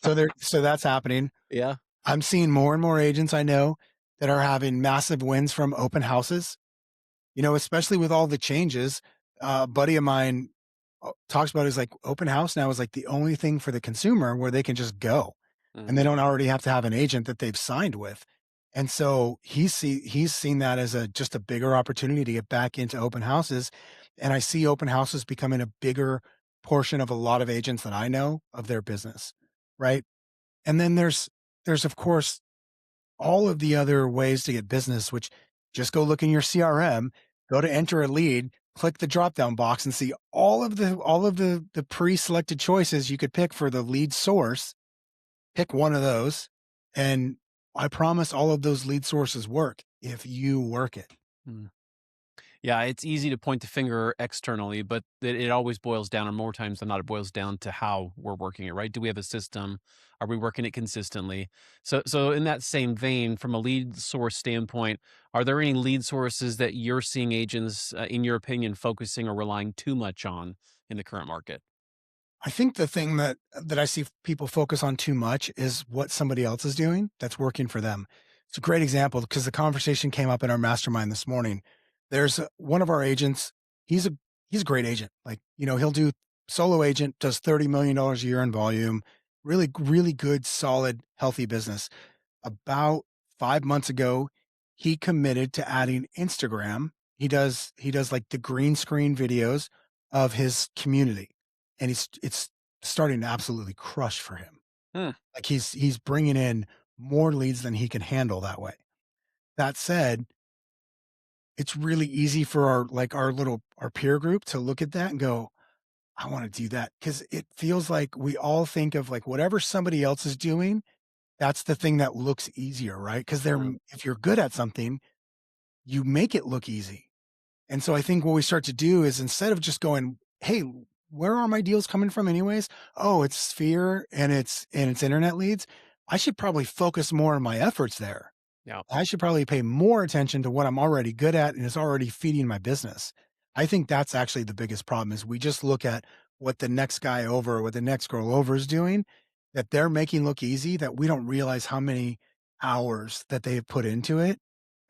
So that's happening. Yeah. I'm seeing more and more agents I know that are having massive wins from open houses. Especially with all the changes, a buddy of mine talks about is like open house now is like the only thing for the consumer where they can just go and they Mhm. don't already have to have an agent that they've signed with. And so he's seen that as a just a bigger opportunity to get back into open houses. And I see open houses becoming a bigger portion of a lot of agents that I know of their business. Right. And then there's of course all of the other ways to get business, which just go look in your CRM, go to enter a lead, click the drop down box and see all of the pre-selected choices you could pick for the lead source. Pick one of those, and I promise all of those lead sources work if you work it. Mm. Yeah, it's easy to point the finger externally, but it always boils down, or more times than not, it boils down to how we're working it, right? Do we have a system? Are we working it consistently? So in that same vein, from a lead source standpoint, are there any lead sources that you're seeing agents, in your opinion, focusing or relying too much on in the current market? I think the thing that I see people focus on too much is what somebody else is doing that's working for them. It's a great example because the conversation came up in our mastermind this morning. There's one of our agents. He's a he's a great agent. Like, he'll do solo agent, does $30 million a year in volume, really good, solid, healthy business. About 5 months ago, he committed to adding Instagram. He does like the green screen videos of his community, and it's starting to absolutely crush for him. Hmm. Like he's bringing in more leads than he can handle that way. That said, it's really easy for our peer group to look at that and go, I want to do that, because it feels like we all think of like whatever somebody else is doing, that's the thing that looks easier, right? Because Uh, if you're good at something, you make it look easy. And so I think what we start to do is, instead of just going, "Hey, where are my deals coming from anyways? Oh, it's Sphere and it's internet leads. I should probably focus more on my efforts there. yeah. I should probably pay more attention to what I'm already good at and is already feeding my business." I think that's actually the biggest problem, is we just look at what the next guy over or what the next girl over is doing, that they're making look easy, that we don't realize how many hours that they have put into it.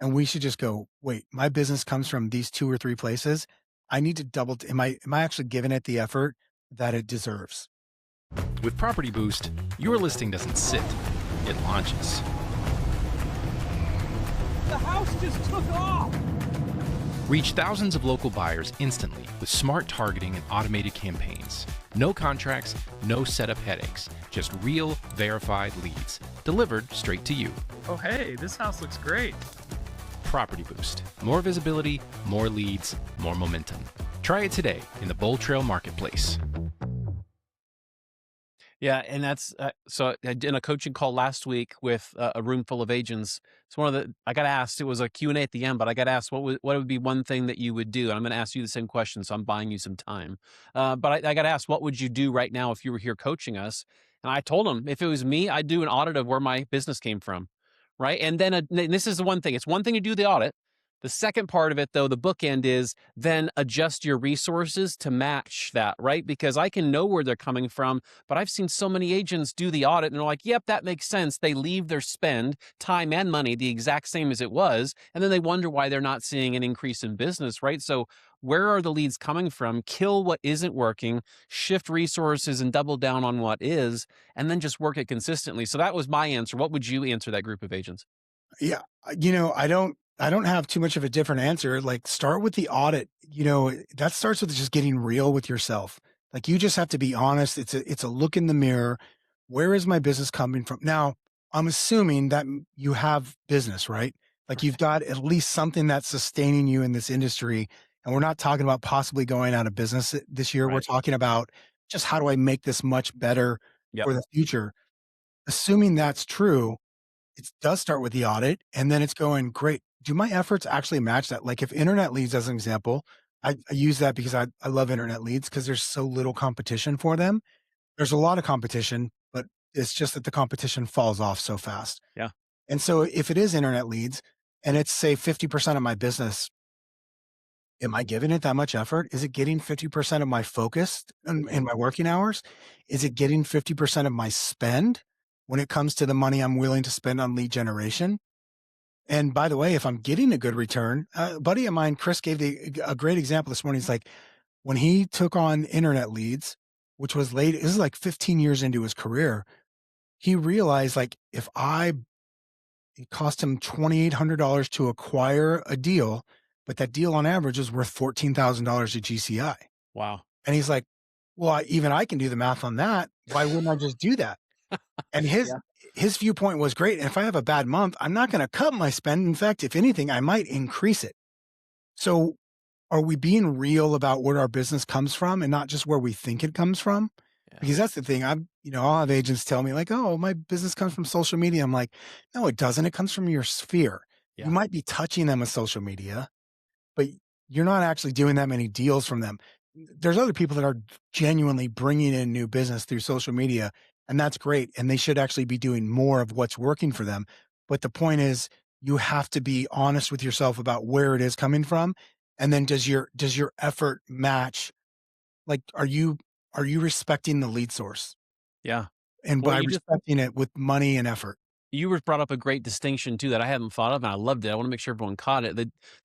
And we should just go, wait, my business comes from these two or three places. I need to am I actually giving it the effort that it deserves? With Property Boost, your listing doesn't sit, it launches. The house just took off! Reach thousands of local buyers instantly with smart targeting and automated campaigns. No contracts, no setup headaches, just real, verified leads delivered straight to you. Oh, hey, this house looks great. Property Boost. More visibility, more leads, more momentum. Try it today in the Bold Trail Marketplace. Yeah, and that's so I did a coaching call last week with a room full of agents. It's one of the I got asked. It was a Q&A at the end, but I got asked what would be one thing that you would do. And I'm going to ask you the same question, so I'm buying you some time. But I got asked, what would you do right now if you were here coaching us? And I told them, if it was me, I'd do an audit of where my business came from, right? And then and this is the one thing. It's one thing to do the audit. The second part of it, though, the bookend is then adjust your resources to match that, right? Because I can know where they're coming from, but I've seen so many agents do the audit and they're like, yep, that makes sense. They leave their spend, time and money the exact same as it was. And then they wonder why they're not seeing an increase in business, right? So where are the leads coming from? Kill what isn't working, shift resources and double down on what is, and then just work it consistently. So that was my answer. What would you answer that group of agents? Yeah, I don't have too much of a different answer. Like, start with the audit. That starts with just getting real with yourself. Like, you just have to be honest. It's a look in the mirror. Where is my business coming from? Now, I'm assuming that you have business, right? Like, you've got at least something that's sustaining you in this industry. And we're not talking about possibly going out of business this year. We're Right. talking about just, how do I make this much better Yep. for the future? Assuming that's true, it does start with the audit, and then it's going, great. Do my efforts actually match that? Like, if internet leads, as an example, I use that because I love internet leads because there's so little competition for them. There's a lot of competition, but it's just that the competition falls off so fast. Yeah. And so if it is internet leads and it's, say, 50% of my business, am I giving it that much effort? Is it getting 50% of my focus in my working hours? Is it getting 50% of my spend when it comes to the money I'm willing to spend on lead generation? And by the way, if I'm getting a good return, a buddy of mine, Chris, gave a great example this morning. He's like, when he took on internet leads, which was late, this is like 15 years into his career, he realized, like, it cost him $2,800 to acquire a deal, but that deal on average is worth $14,000 to GCI. Wow. And he's like, well, even I can do the math on that. Why wouldn't I just do that? And Yeah. his viewpoint was great. And if I have a bad month, I'm not going to cut my spend. In fact, if anything, I might increase it. So are we being real about where our business comes from and not just where we think it comes from? Yeah. Because that's the thing. I'll have agents tell me like, oh, my business comes from social media. I'm like, no, it doesn't. It comes from your sphere. You Yeah. might be touching them with social media, but you're not actually doing that many deals from them. There's other people that are genuinely bringing in new business through social media, and that's great. And they should actually be doing more of what's working for them. But the point is, you have to be honest with yourself about where it is coming from. And then does your effort match? Like, are you respecting the lead source? Yeah. And Well, by respecting it with money and effort. you were brought up a great distinction too that I hadn't thought of, and I loved it. I want to make sure everyone caught it.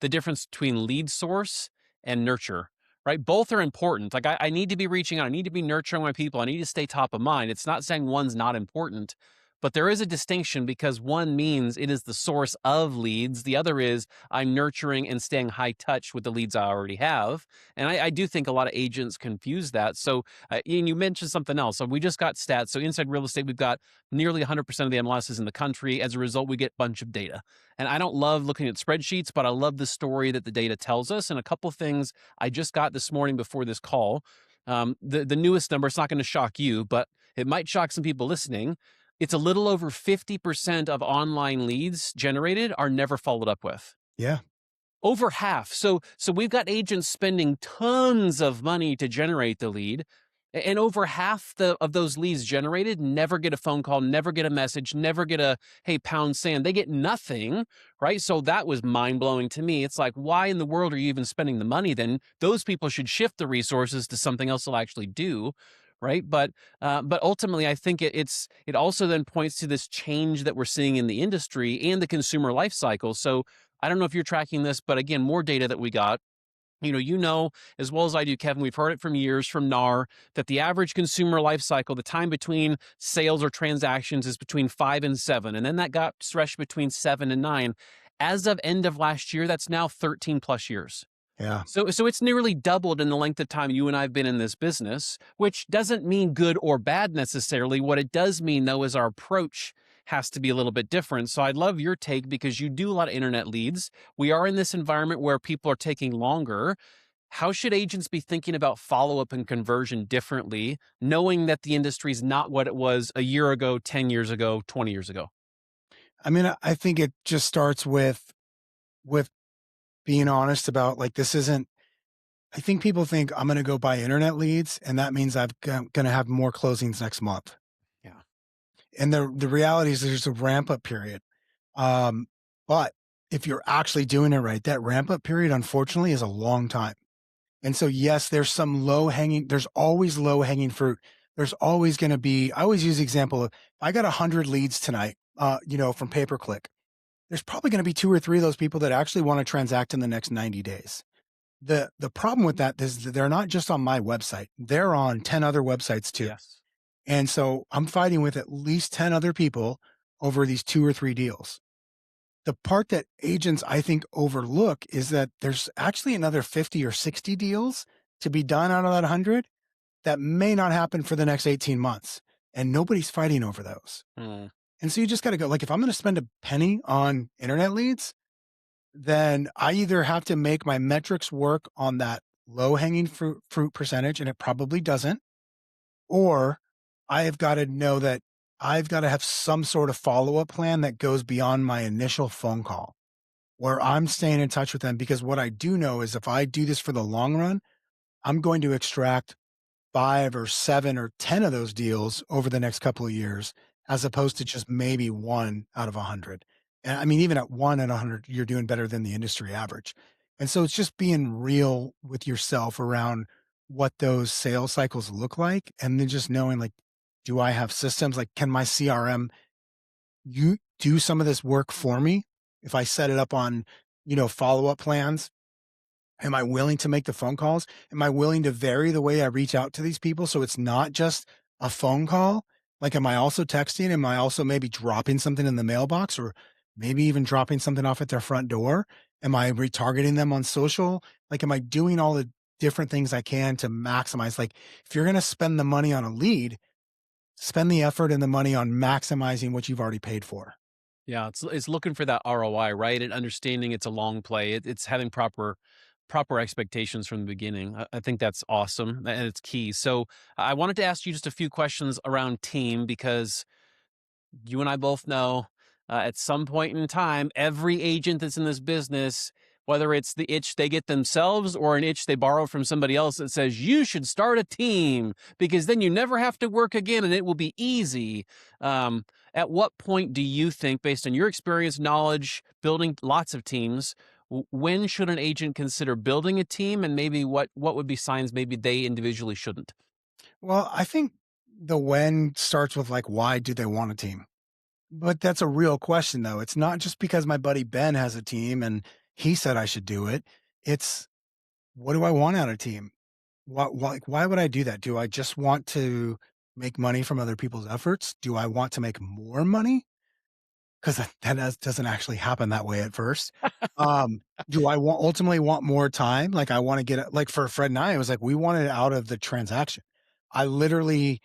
The difference between lead source and nurture, right? Both are important. Like I need to be reaching out. I need to be nurturing my people. I need to stay top of mind. It's not saying one's not important, but there is a distinction because one means it is the source of leads. The other is I'm nurturing and staying high touch with the leads I already have. And I do think a lot of agents confuse that. So, and you mentioned something else. So we just got stats. So inside real estate, we've got nearly 100% of the MLSs in the country. As a result, we get a bunch of data. And I don't love looking at spreadsheets, but I love the story that the data tells us. And a couple things I just got this morning before this call. The newest number, it's not going to shock you, but it might shock some people listening. It's a little over 50% of online leads generated are never followed up with. Yeah. Over half. So we've got agents spending tons of money to generate the lead, and over half of those leads generated never get a phone call, never get a message, never get a, hey, pound sand. They get nothing, right? So that was mind-blowing to me. It's like, why in the world are you even spending the money then? Those people should shift the resources to something else they'll actually do, right? But ultimately, I think it also then points to this change that we're seeing in the industry and the consumer life cycle. So I don't know if you're tracking this, but again, more data that we got. You know as well as I do, Kevin, we've heard it from years from NAR that the average consumer life cycle, the time between sales or transactions is between 5 and 7. And then that got stretched between 7 and 9. As of end of last year, that's now 13 plus years. Yeah. So it's nearly doubled in the length of time you and I have been in this business, which doesn't mean good or bad necessarily. What it does mean, though, is our approach has to be a little bit different. So I'd love your take because you do a lot of internet leads. We are in this environment where people are taking longer. How should agents be thinking about follow-up and conversion differently, knowing that the industry is not what it was a year ago, 10 years ago, 20 years ago? I mean, I think it just starts with being honest about like, this isn't, I think people think I'm going to go buy internet leads and that means I'm going to have more closings next month. Yeah. And the reality is there's a ramp up period. But if you're actually doing it right, that ramp up period, unfortunately, is a long time. And so, yes, there's always low hanging fruit. There's always going to be, I always use the example of, if I got 100 leads tonight, from pay-per-click, there's probably going to be 2 or 3 of those people that actually want to transact in the next 90 days. The problem with that is that they're not just on my website. They're on 10 other websites too. Yes. And so I'm fighting with at least 10 other people over these 2 or 3 deals. The part that agents, I think, overlook is that there's actually another 50 or 60 deals to be done out of that 100 that may not happen for the next 18 months. And nobody's fighting over those. Mm. And so you just got to go, like, if I'm going to spend a penny on internet leads, then I either have to make my metrics work on that low hanging fruit percentage, and it probably doesn't, or I have got to know that I've got to have some sort of follow-up plan that goes beyond my initial phone call where I'm staying in touch with them. Because what I do know is if I do this for the long run, I'm going to extract 5 or 7 or 10 of those deals over the next couple of years, as opposed to just maybe 1 out of 100. And I mean, even at 1 out of 100, you're doing better than the industry average. And so it's just being real with yourself around what those sales cycles look like. And then just knowing, like, do I have systems? Like, can my CRM you do some of this work for me? If I set it up on, follow-up plans, am I willing to make the phone calls? Am I willing to vary the way I reach out to these people so it's not just a phone call? Like, am I also texting? Am I also maybe dropping something in the mailbox or maybe even dropping something off at their front door? Am I retargeting them on social? Like, am I doing all the different things I can to maximize? Like, if you're going to spend the money on a lead, spend the effort and the money on maximizing what you've already paid for. Yeah, it's looking for that ROI, right? And understanding it's a long play. It's having proper proper expectations from the beginning. I think that's awesome and it's key. So I wanted to ask you just a few questions around team because you and I both know at some point in time, every agent that's in this business, whether it's the itch they get themselves or an itch they borrow from somebody else that says, you should start a team because then you never have to work again and it will be easy. At what point do you think, based on your experience, knowledge, building lots of teams, when should an agent consider building a team and maybe what would be signs maybe they individually shouldn't? Well, I think the when starts with like, why do they want a team? But that's a real question, though. It's not just because my buddy Ben has a team and he said I should do it. It's what do I want out of a team? Why would I do that? Do I just want to make money from other people's efforts? Do I want to make more money? Because doesn't actually happen that way at first. Um, do I ultimately want more time? Like I want to get it, like for Fred and I, it was like we wanted out of the transaction. I literally,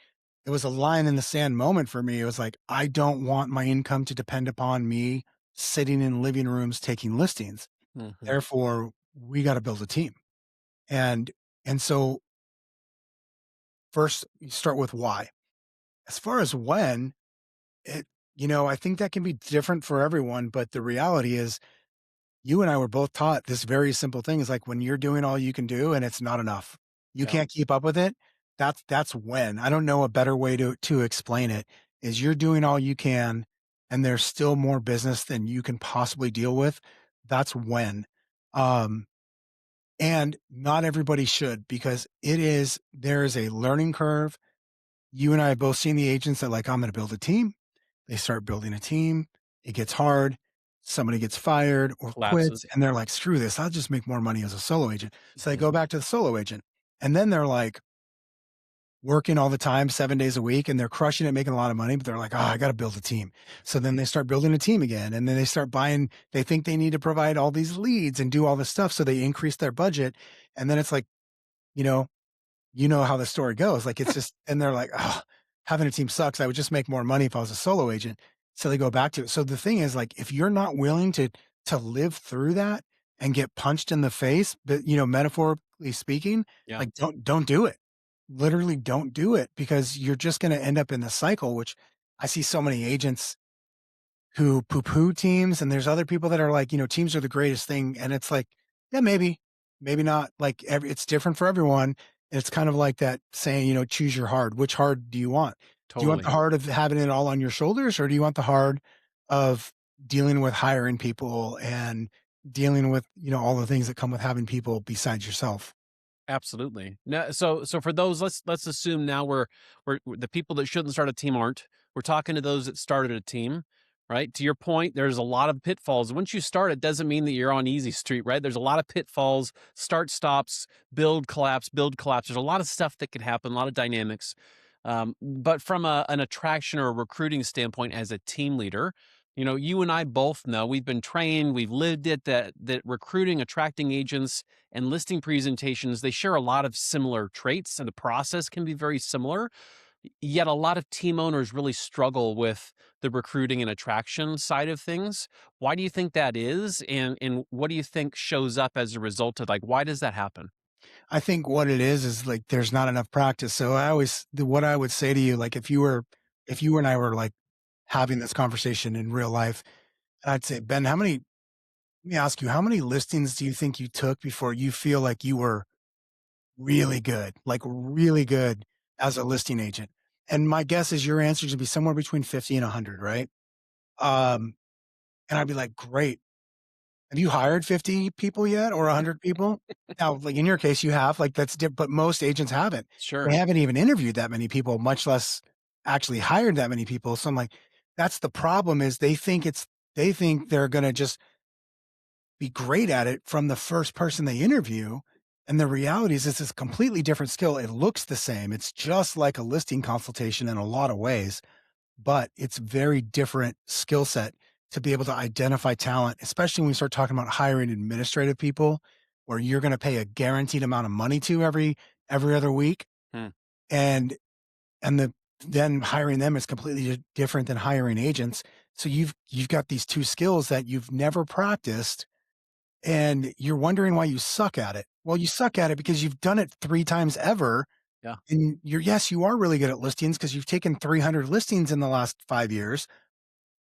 it was a line in the sand moment for me. It was like, I don't want my income to depend upon me sitting in living rooms taking listings. Mhm. Therefore, we got to build a team. And and so first you start with why. As far as when, it I think that can be different for everyone, but the reality is you and I were both taught this very simple thing is like when you're doing all you can do and it's not enough. You Yeah, can't keep up with it. That's when. I don't know a better way to explain it is you're doing all you can and there's still more business than you can possibly deal with. That's when. Um and not everybody should because there is a learning curve. You and I have both seen the agents that like I'm going to build a team. They start building a team. It gets hard. Somebody gets fired or quits, collapses. and they're like, screw this. I'll just make more money as a solo agent. So they Mhm. go back to the solo agent. And then they're like working all the time, 7 days a week, and they're crushing it, making a lot of money. But they're like, oh, I got to build a team. So then they start building a team again. And then they start buying, they think they need to provide all these leads and do all this stuff. So they increase their budget. And then it's like, you know, how the story goes. Like it's just, and they're like, oh, having a team sucks. I would just make more money if I was a solo agent. So they go back to it. So the thing is, like, if you're not willing to live through that and get punched in the face, but metaphorically speaking, Yeah, like don't do it. Literally don't do it because you're just going to end up in the cycle, which I see so many agents who poo-poo teams, and there's other people that are like, teams are the greatest thing, and it's like, yeah, maybe not. Like it's different for everyone. And it's kind of like that saying, choose your hard. Which hard do you want? Do you want the totally. hard of having it all on your shoulders, or do you want the hard of dealing with hiring people and dealing with all the things that come with having people besides yourself? Absolutely. No, so for those, let's assume now we're the people that shouldn't start a team aren't. We're talking to those that started a team, right? To your point, there's a lot of pitfalls. Once you start, it doesn't mean that you're on easy street, right? There's a lot of pitfalls, start stops, build collapse, build collapse. There's a lot of stuff that could happen, a lot of dynamics. But from an attraction or a recruiting standpoint, as a team leader, you and I both know we've been trained, we've lived it that recruiting, attracting agents, and listing presentations, they share a lot of similar traits, and the process can be very similar. Yet a lot of team owners really struggle with the recruiting and attraction side of things. Why do you think that is? And what do you think shows up as a result of like why does that happen? I think what it is like there's not enough practice. So what I would say to you, like if you and I were like having this conversation in real life, I'd say, Ben, let me ask you, how many listings do you think you took before you feel like you were really good as a listing agent? And my guess is your answer should be somewhere between 50 and 100, right? Um, and I'd be like, great. Have you hired 50 people yet or 100 people? Now, like in your case, you have, like but most agents haven't. Sure. They haven't even interviewed that many people, much less actually hired that many people. So I'm like, that's the problem is they think they're going to just be great at it from the first person they interview. And the reality is it's a completely different skill. It looks the same. It's just like a listing consultation in a lot of ways, but it's very different skill set to be able to identify talent, especially when we start talking about hiring administrative people where you're going to pay a guaranteed amount of money to every other week. Hmm. And then hiring them is completely different than hiring agents. So you've got these two skills that you've never practiced and you're wondering why you suck at it. Well, you suck at it because you've done it 3 times ever. Yeah. And yes, you are really good at listings because you've taken 300 listings in the last 5 years,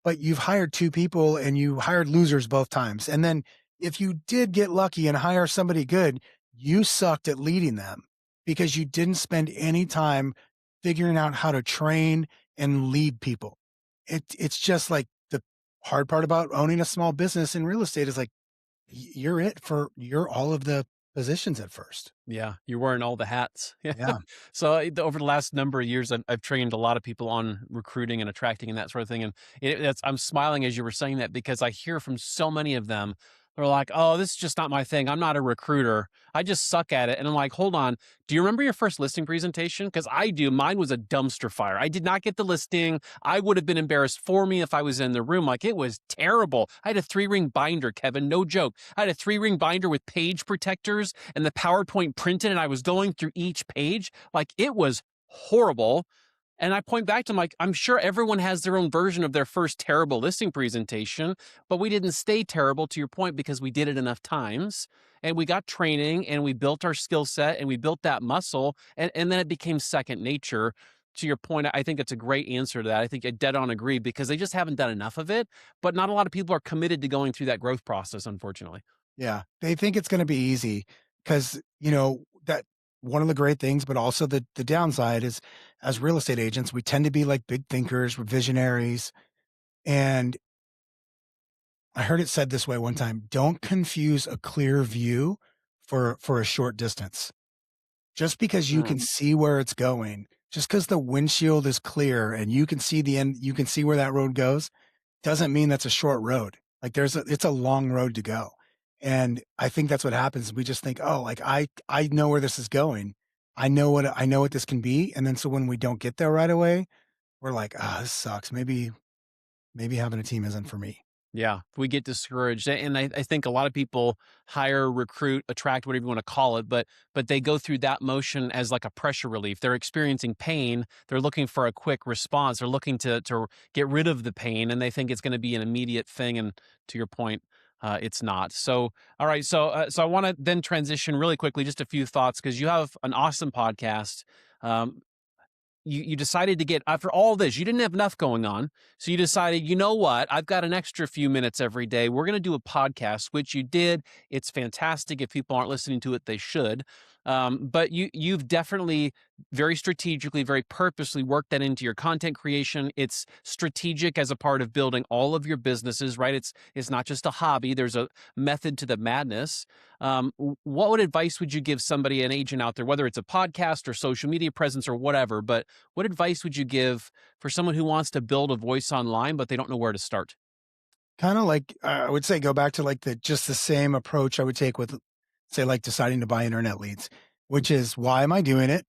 but you've hired 2 people and you hired losers both times. And then if you did get lucky and hire somebody good, you sucked at leading them because you didn't spend any time figuring out how to train and lead people. It's just like the hard part about owning a small business in real estate is like you're all of the positions at first. Yeah, you're wearing all the hats. Yeah. So over the last number of years, I've trained a lot of people on recruiting and attracting and that sort of thing. And I'm smiling as you were saying that because I hear from so many of them. They're like, "Oh, this is just not my thing. I'm not a recruiter. I just suck at it." And I'm like, "Hold on. Do you remember your first listing presentation? Because I do. Mine was a dumpster fire. I did not get the listing. I would have been embarrassed for me if I was in the room. Like it was terrible. I had a 3-ring binder, Kevin. No joke. I had a 3-ring binder with page protectors and the PowerPoint printed, and I was going through each page. Like it was horrible." And I point back to them like, I'm sure everyone has their own version of their first terrible listing presentation, but we didn't stay terrible to your point because we did it enough times and we got training and we built our skill set and we built that muscle and then it became second nature. To your point, I think it's a great answer to that. I think I dead on agree because they just haven't done enough of it, but not a lot of people are committed to going through that growth process, unfortunately. Yeah. They think it's going to be easy because, that one of the great things, but also the downside is as real estate agents, we tend to be like big thinkers, we're visionaries. And I heard it said this way one time, don't confuse a clear view for a short distance. Just because you can see where it's going, just because the windshield is clear and you can see the end, you can see where that road goes, doesn't mean that's a short road. Like it's a long road to go. And I think that's what happens. We just think, oh, like I know where this is going. I know what this can be. And then so when we don't get there right away, we're like, this sucks. Maybe having a team isn't for me. Yeah, we get discouraged. And I think a lot of people hire, recruit, attract, whatever you want to call it, but they go through that motion as like a pressure relief. They're experiencing pain. They're looking for a quick response. They're looking to get rid of the pain, and they think it's going to be an immediate thing. And to your point, it's not. So, all right. So I want to then transition really quickly, just a few thoughts, because you have an awesome podcast. Um, you decided to get, after all this, you didn't have enough going on. So you decided, you know what? I've got an extra few minutes every day. We're going to do a podcast, which you did. It's fantastic. If people aren't listening to it, they should. But you've definitely very strategically, very purposely worked that into your content creation. It's strategic as a part of building all of your businesses, right? It's not just a hobby. There's a method to the madness. What advice would you give somebody, an agent out there, whether it's a podcast or social media presence or whatever, but what advice would you give for someone who wants to build a voice online, but they don't know where to start? Kind of like, I would say go back to like just the same approach I would take with, say, like deciding to buy internet leads, which is why am I doing it?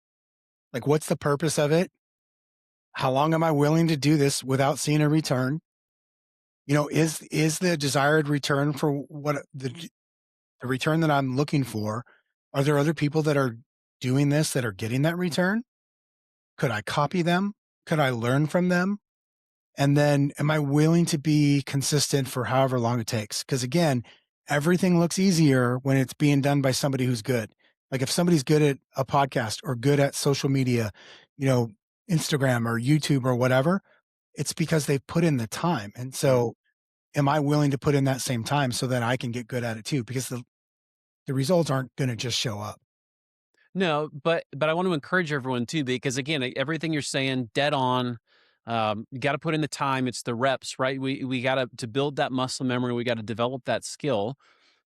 Like, what's the purpose of it? How long am I willing to do this without seeing a return? Is the desired return for what the return that I'm looking for? Are there other people that are doing this that are getting that return? Could I copy them? Could I learn from them? And then am I willing to be consistent for however long it takes? Because again, everything looks easier when it's being done by somebody who's good. Like if somebody's good at a podcast or good at social media, Instagram or YouTube or whatever, it's because they've put in the time. And so am I willing to put in that same time so that I can get good at it too? Because the results aren't going to just show up. No, but I want to encourage everyone too, because again, everything you're saying, dead on. You got to put in the time. It's the reps, right? We got to build that muscle memory. We got to develop that skill.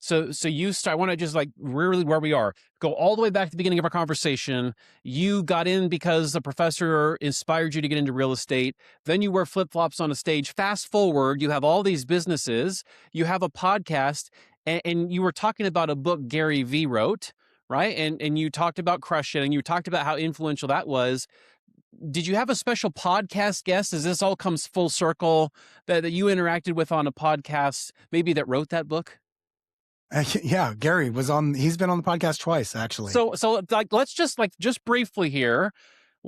So you start. I want to just like really where we are. Go all the way back to the beginning of our conversation. You got in because the professor inspired you to get into real estate. Then you wear flip flops on a stage. Fast forward, you have all these businesses. You have a podcast, and you were talking about a book Gary V wrote. Right. And you talked about Crush It, and you talked about how influential that was. Did you have a special podcast guest? As this all comes full circle that you interacted with on a podcast, maybe that wrote that book? Yeah, Gary was on. He's been on the podcast twice, actually. So like, let's just briefly here.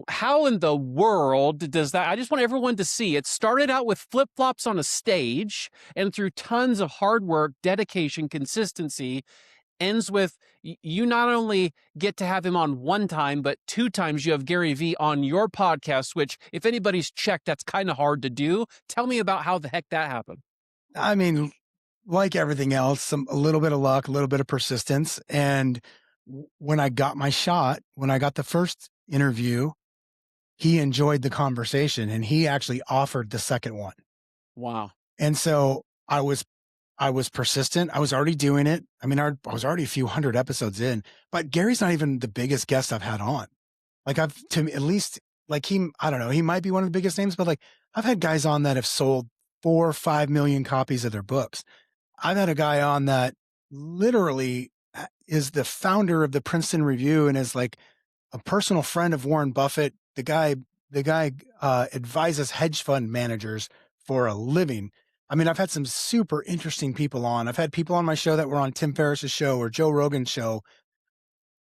How in the world does that? I just want everyone to see. It started out with flip flops on a stage, and through tons of hard work, dedication, consistency, ends with you not only get to have him on one time, but two times you have Gary Vee on your podcast, which, if anybody's checked, that's kind of hard to do. Tell me about how the heck that happened. I mean, like everything else, a little bit of luck, a little bit of persistence. And when I got my shot, when I got the first interview, he enjoyed the conversation and he actually offered the second one. Wow. And so I was persistent. I was already doing it. I mean, I was already a few hundred episodes in, but Gary's not even the biggest guest I've had on. Like to me, at least like I don't know, he might be one of the biggest names, but like I've had guys on that have sold 4 or 5 million copies of their books. I've had a guy on that literally is the founder of the Princeton Review and is like a personal friend of Warren Buffett. The guy advises hedge fund managers for a living. I mean, I've had some super interesting people on. I've had people on my show that were on Tim Ferriss's show or Joe Rogan's show,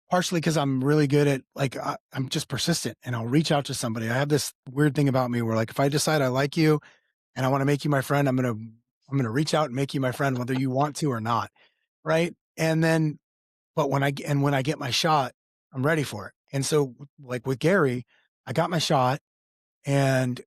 partially because I'm really good at I'm just persistent and I'll reach out to somebody. I have this weird thing about me where like, if I decide I like you and I want to make you my friend, I'm going to reach out and make you my friend, whether you want to or not. Right. And then, but when I get my shot, I'm ready for it. And so like with Gary, I got my shot and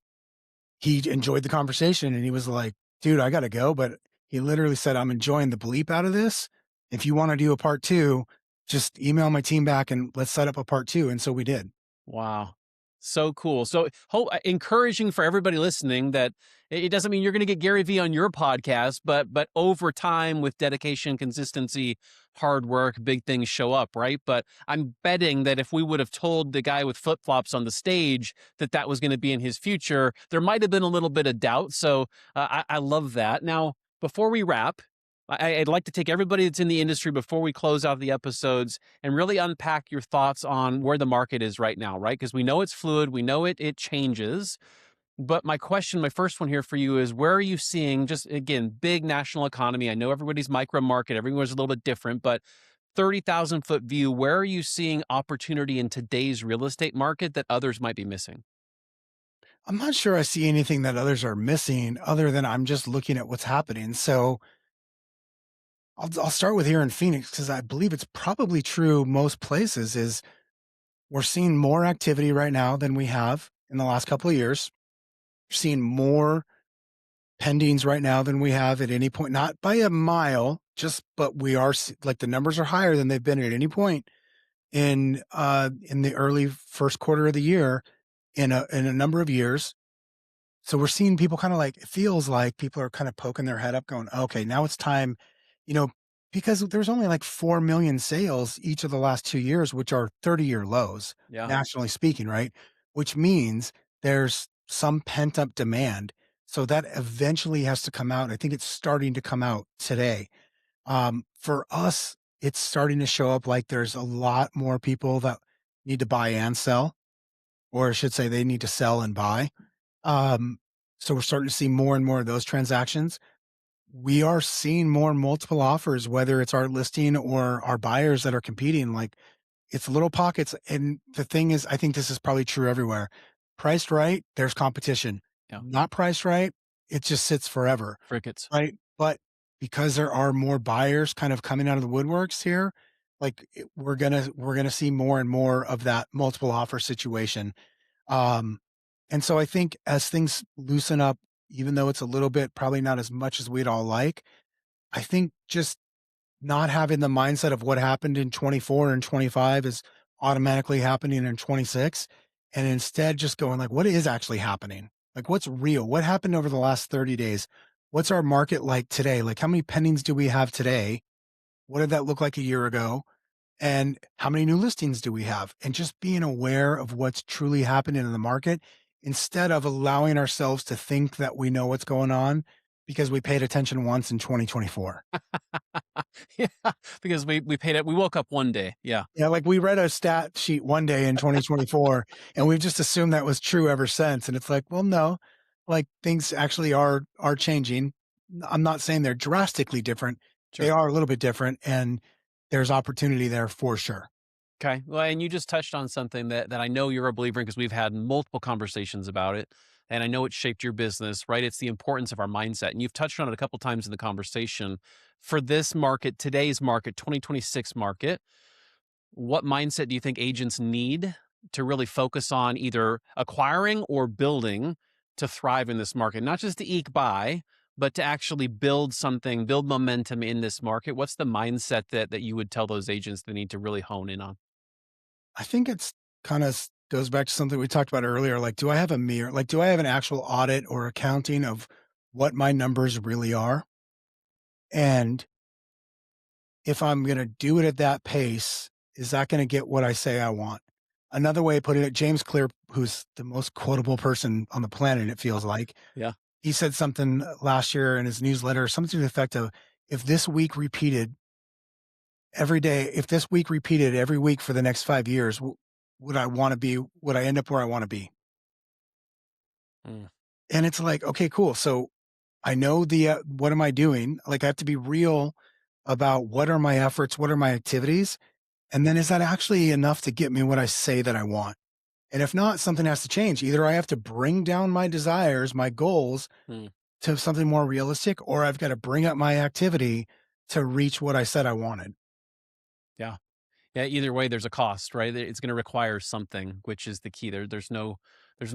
he enjoyed the conversation and he was like, dude, I got to go. But he literally said, I'm enjoying the bleep out of this. If you want to do a part 2, just email my team back and let's set up a part 2. And so we did. Wow. So cool. So encouraging for everybody listening that it doesn't mean you're going to get Gary Vee on your podcast, but over time with dedication, consistency, hard work, big things show up, right? But I'm betting that if we would have told the guy with flip-flops on the stage that was going to be in his future, there might have been a little bit of doubt. So I love that. Now, before we wrap, I'd like to take everybody that's in the industry before we close out the episodes and really unpack your thoughts on where the market is right now, right? Because we know it's fluid, we know it changes. But my first one here for you is, where are you seeing, just again, big national economy? I know everybody's micro market, everyone's a little bit different, but 30,000 foot view, where are you seeing opportunity in today's real estate market that others might be missing? I'm not sure I see anything that others are missing other than I'm just looking at what's happening. So I'll start with here in Phoenix because I believe it's probably true most places is we're seeing more activity right now than we have in the last couple of years. We're seeing more pendings right now than we have at any point, not by a mile, but we are like the numbers are higher than they've been at any point in the early first quarter of the year in a number of years. So we're seeing people kind of like, it feels like people are kind of poking their head up going, okay, now it's time, because there's only like 4 million sales each of the last 2 years, which are 30-year lows, nationally speaking, right? Which means there's some pent up demand. So that eventually has to come out. I think it's starting to come out today. For us, it's starting to show up like there's a lot more people that need to buy and sell, or I should say they need to sell and buy. So we're starting to see more and more of those transactions. We are seeing more multiple offers, whether it's our listing or our buyers that are competing. Like it's little pockets. And the thing is, I think this is probably true everywhere. Priced right, there's competition. Yeah. Not priced right, it just sits forever. Crickets. Right. But because there are more buyers kind of coming out of the woodworks here, like we're gonna see more and more of that multiple offer situation. And so I think as things loosen up, even though it's a little bit, probably not as much as we'd all like, I think just not having the mindset of what happened in 24 and 25 is automatically happening in 26. And instead just going like, what is actually happening? Like what's real? What happened over the last 30 days? What's our market like today? Like how many pendings do we have today? What did that look like a year ago? And how many new listings do we have? And just being aware of what's truly happening in the market instead of allowing ourselves to think that we know what's going on because we paid attention once in 2024. Yeah, because we paid it. We woke up one day. Yeah. Yeah. Like we read a stat sheet one day in 2024 and we've just assumed that was true ever since. And it's like, well, no, like things actually are changing. I'm not saying they're drastically different. Sure. They are a little bit different and there's opportunity there for sure. Okay. Well, and you just touched on something that I know you're a believer in because we've had multiple conversations about it. And I know it shaped your business, right? It's the importance of our mindset. And you've touched on it a couple times in the conversation. For this market, today's market, 2026 market, what mindset do you think agents need to really focus on either acquiring or building to thrive in this market? Not just to eke by, but to actually build something, build momentum in this market. What's the mindset that you would tell those agents they need to really hone in on? I think it's kind of goes back to something we talked about earlier. Like, do I have a mirror? Like, do I have an actual audit or accounting of what my numbers really are? And if I'm going to do it at that pace, is that going to get what I say I want? Another way of putting it, James Clear, who's the most quotable person on the planet, it feels like, Yeah. he said something last year in his newsletter, something to the effect of, if this week repeated every day, if this week repeated every week for the next 5 years, would I want to be, would I end up where I want to be? Mm. And it's like, okay, cool. So I know what am I doing? Like, I have to be real about what are my efforts? What are my activities? And then is that actually enough to get me what I say that I want? And if not, something has to change. Either I have to bring down my desires, my goals Mm. to something more realistic, or I've got to bring up my activity to reach what I said I wanted. Yeah. Yeah, either way, there's a cost, right? It's going to require something, which is the key. There's no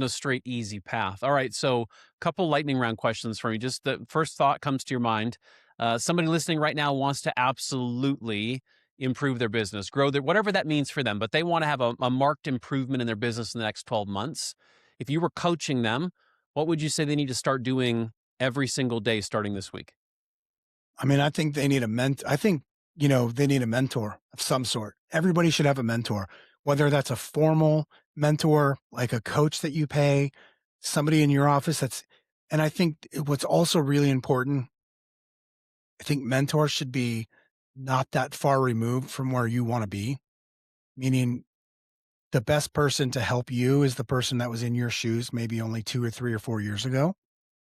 straight easy path. All right, so couple lightning round questions for you. Just the first thought comes to your mind. Somebody listening right now wants to absolutely improve their business, grow their whatever that means for them, but they want to have a marked improvement in their business in the next 12 months. If you were coaching them, what would you say they need to start doing every single day starting this week? I mean, I think they need a I think, they need a mentor of some sort. Everybody should have a mentor, whether that's a formal mentor, like a coach that you pay, somebody in your office and I think what's also really important, I think mentors should be not that far removed from where you want to be, meaning the best person to help you is the person that was in your shoes maybe only 2 or 3 or 4 years ago.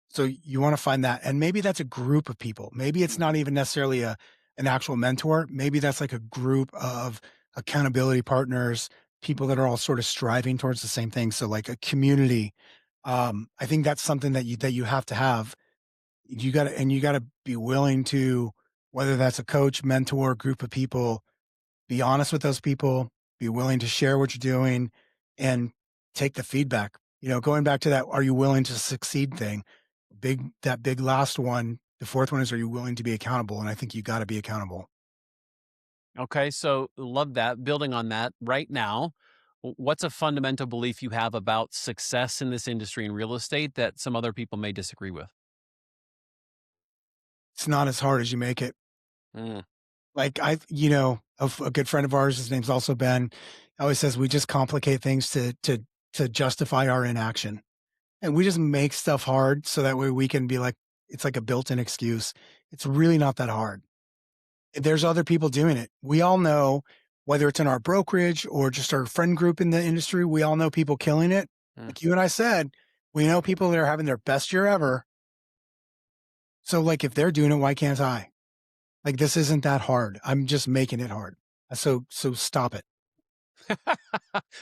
So you want to find that. And maybe that's a group of people. Maybe it's not even necessarily an actual mentor. Maybe that's like a group of accountability partners, people that are all sort of striving towards the same thing. So like a community. I think that's something that you have to have. You got to be willing to, whether that's a coach, mentor, group of people, be honest with those people, be willing to share what you're doing and take the feedback. Going back to that, are you willing to succeed thing? That big last one, the fourth one is, are you willing to be accountable? And I think you got to be accountable. Okay, so love that. Building on that right now, what's a fundamental belief you have about success in this industry in real estate that some other people may disagree with? It's not as hard as you make it. Mm. Like a good friend of ours, his name's also Ben, always says we just complicate things to justify our inaction. And we just make stuff hard so that way we can be like, it's like a built-in excuse. It's really not that hard. There's other people doing it. We all know, whether it's in our brokerage or just our friend group in the industry, we all know people killing it. Mm. Like you and I said, we know people that are having their best year ever. So like if they're doing it, why can't I? Like this isn't that hard. I'm just making it hard. So stop it.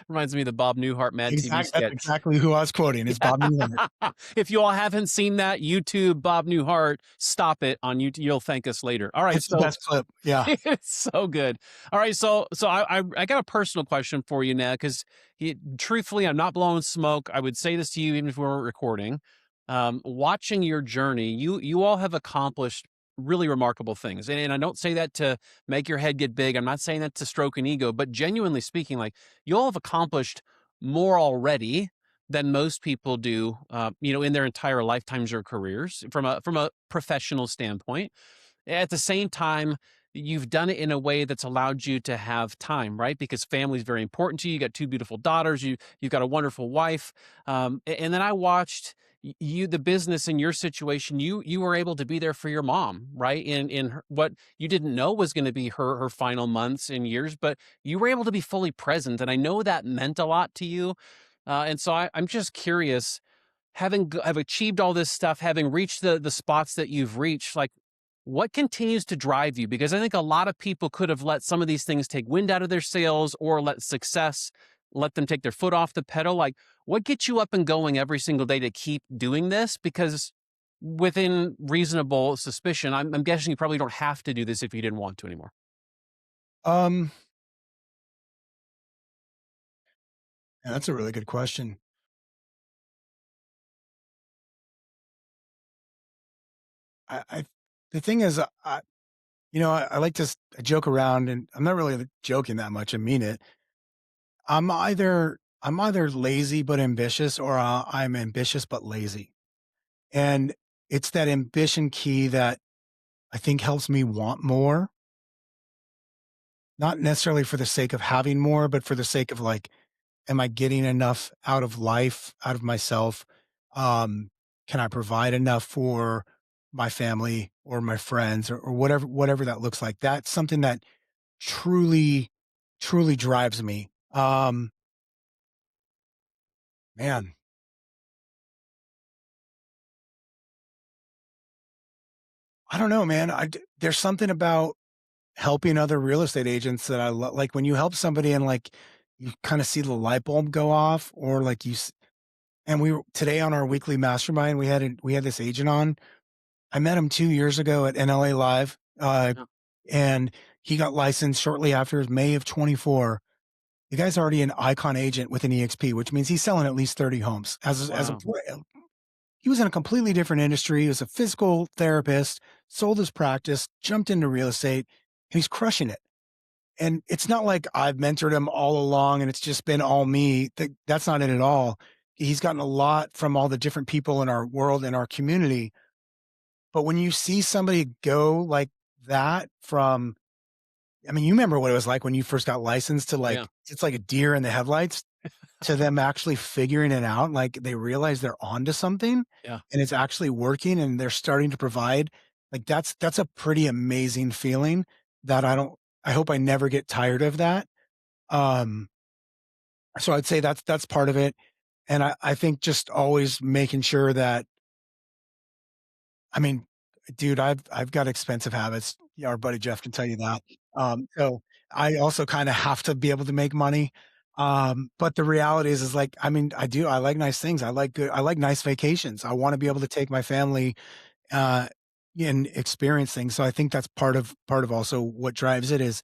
Reminds me of the Bob Newhart Mad TV Exactly. That's sketch. exactly who I was quoting. It's Bob Newhart. If you all haven't seen that, YouTube Bob Newhart, stop it on YouTube. You'll thank us later. All right, It's the so best clip. Yeah. it's so good. All right, so I got a personal question for you now because truthfully, I'm not blowing smoke. I would say this to you even if we weren't recording. Watching your journey, you all have accomplished really remarkable things, and I don't say that to make your head get big. I'm not saying that to stroke an ego, but genuinely speaking, like you all have accomplished more already than most people do, in their entire lifetimes or careers from a professional standpoint. At the same time, you've done it in a way that's allowed you to have time, right? Because family is very important to you. You got two beautiful daughters. You've got a wonderful wife. And then I watched the business in your situation. You were able to be there for your mom, right? What you didn't know was going to be her final months and years, but you were able to be fully present. And I know that meant a lot to you. And so I'm just curious, have achieved all this stuff, having reached the spots that you've reached, like what continues to drive you? Because I think a lot of people could have let some of these things take wind out of their sails or let success let them take their foot off the pedal. Like, what gets you up and going every single day to keep doing this? Because within reasonable suspicion, I'm guessing you probably don't have to do this if you didn't want to anymore. Um, yeah, that's a really good question. I the thing is, I like to joke around, and I'm not really joking that much. I mean it. I'm either lazy but ambitious, or I'm ambitious but lazy, and it's that ambition key that I think helps me want more, not necessarily for the sake of having more, but for the sake of like, am I getting enough out of life, out of myself? Um, can I provide enough for my family or my friends, or whatever that looks like? That's something that truly, truly drives me. Man, I don't know, man. There's something about helping other real estate agents that like when you help somebody and like you kind of see the light bulb go off, or like and we were today on our weekly mastermind, we had this agent on. I met him 2 years ago at NLA Live, Yeah. and he got licensed shortly after May of 24. The guy's already an icon agent with an EXP, which means he's selling at least 30 homes. Wow. He was in a completely different industry. He was a physical therapist, sold his practice, jumped into real estate, and he's crushing it. And it's not like I've mentored him all along and it's just been all me. That's not it at all. He's gotten a lot from all the different people in our world, in our community. But when you see somebody go like that from, I mean, you remember what it was like when you first got licensed to Yeah. like, it's like a deer in the headlights, to them actually figuring it out. Like they realize they're onto something Yeah. and it's actually working and they're starting to provide. Like that's a pretty amazing feeling that I hope I never get tired of that. Um, so I'd say that's part of it. And I think just always making sure that, I mean, dude, I've got expensive habits. Yeah, our buddy Jeff can tell you that. So I also kind of have to be able to make money. But the reality is like, I mean, I like nice things. I like nice vacations. I want to be able to take my family uh and experience things. So I think that's part of also what drives it is,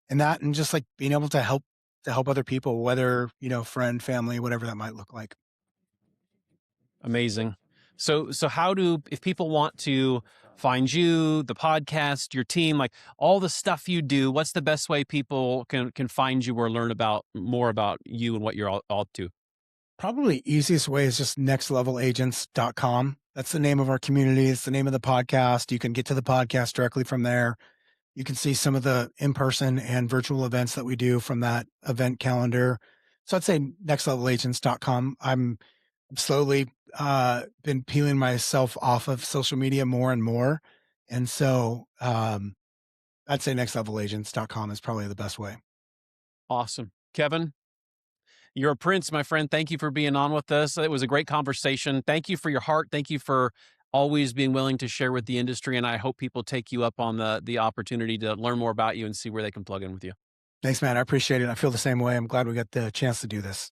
and that, and just like being able to help other people, whether, friend, family, whatever that might look like. Amazing. So how do, if people want to find you, the podcast, your team, like all the stuff you do, what's the best way people can find you or learn about more about you and what you're all up to? Probably easiest way is just nextlevelagents.com. That's the name of our community. It's the name of the podcast. You can get to the podcast directly from there. You can see some of the in-person and virtual events that we do from that event calendar. So I'd say nextlevelagents.com. I'm slowly been peeling myself off of social media more and more. And so I'd say nextlevelagents.com is probably the best way. Awesome. Kevin, you're a prince, my friend. Thank you for being on with us. It was a great conversation. Thank you for your heart. Thank you for always being willing to share with the industry. And I hope people take you up on the opportunity to learn more about you and see where they can plug in with you. Thanks, man. I appreciate it. I feel the same way. I'm glad we got the chance to do this.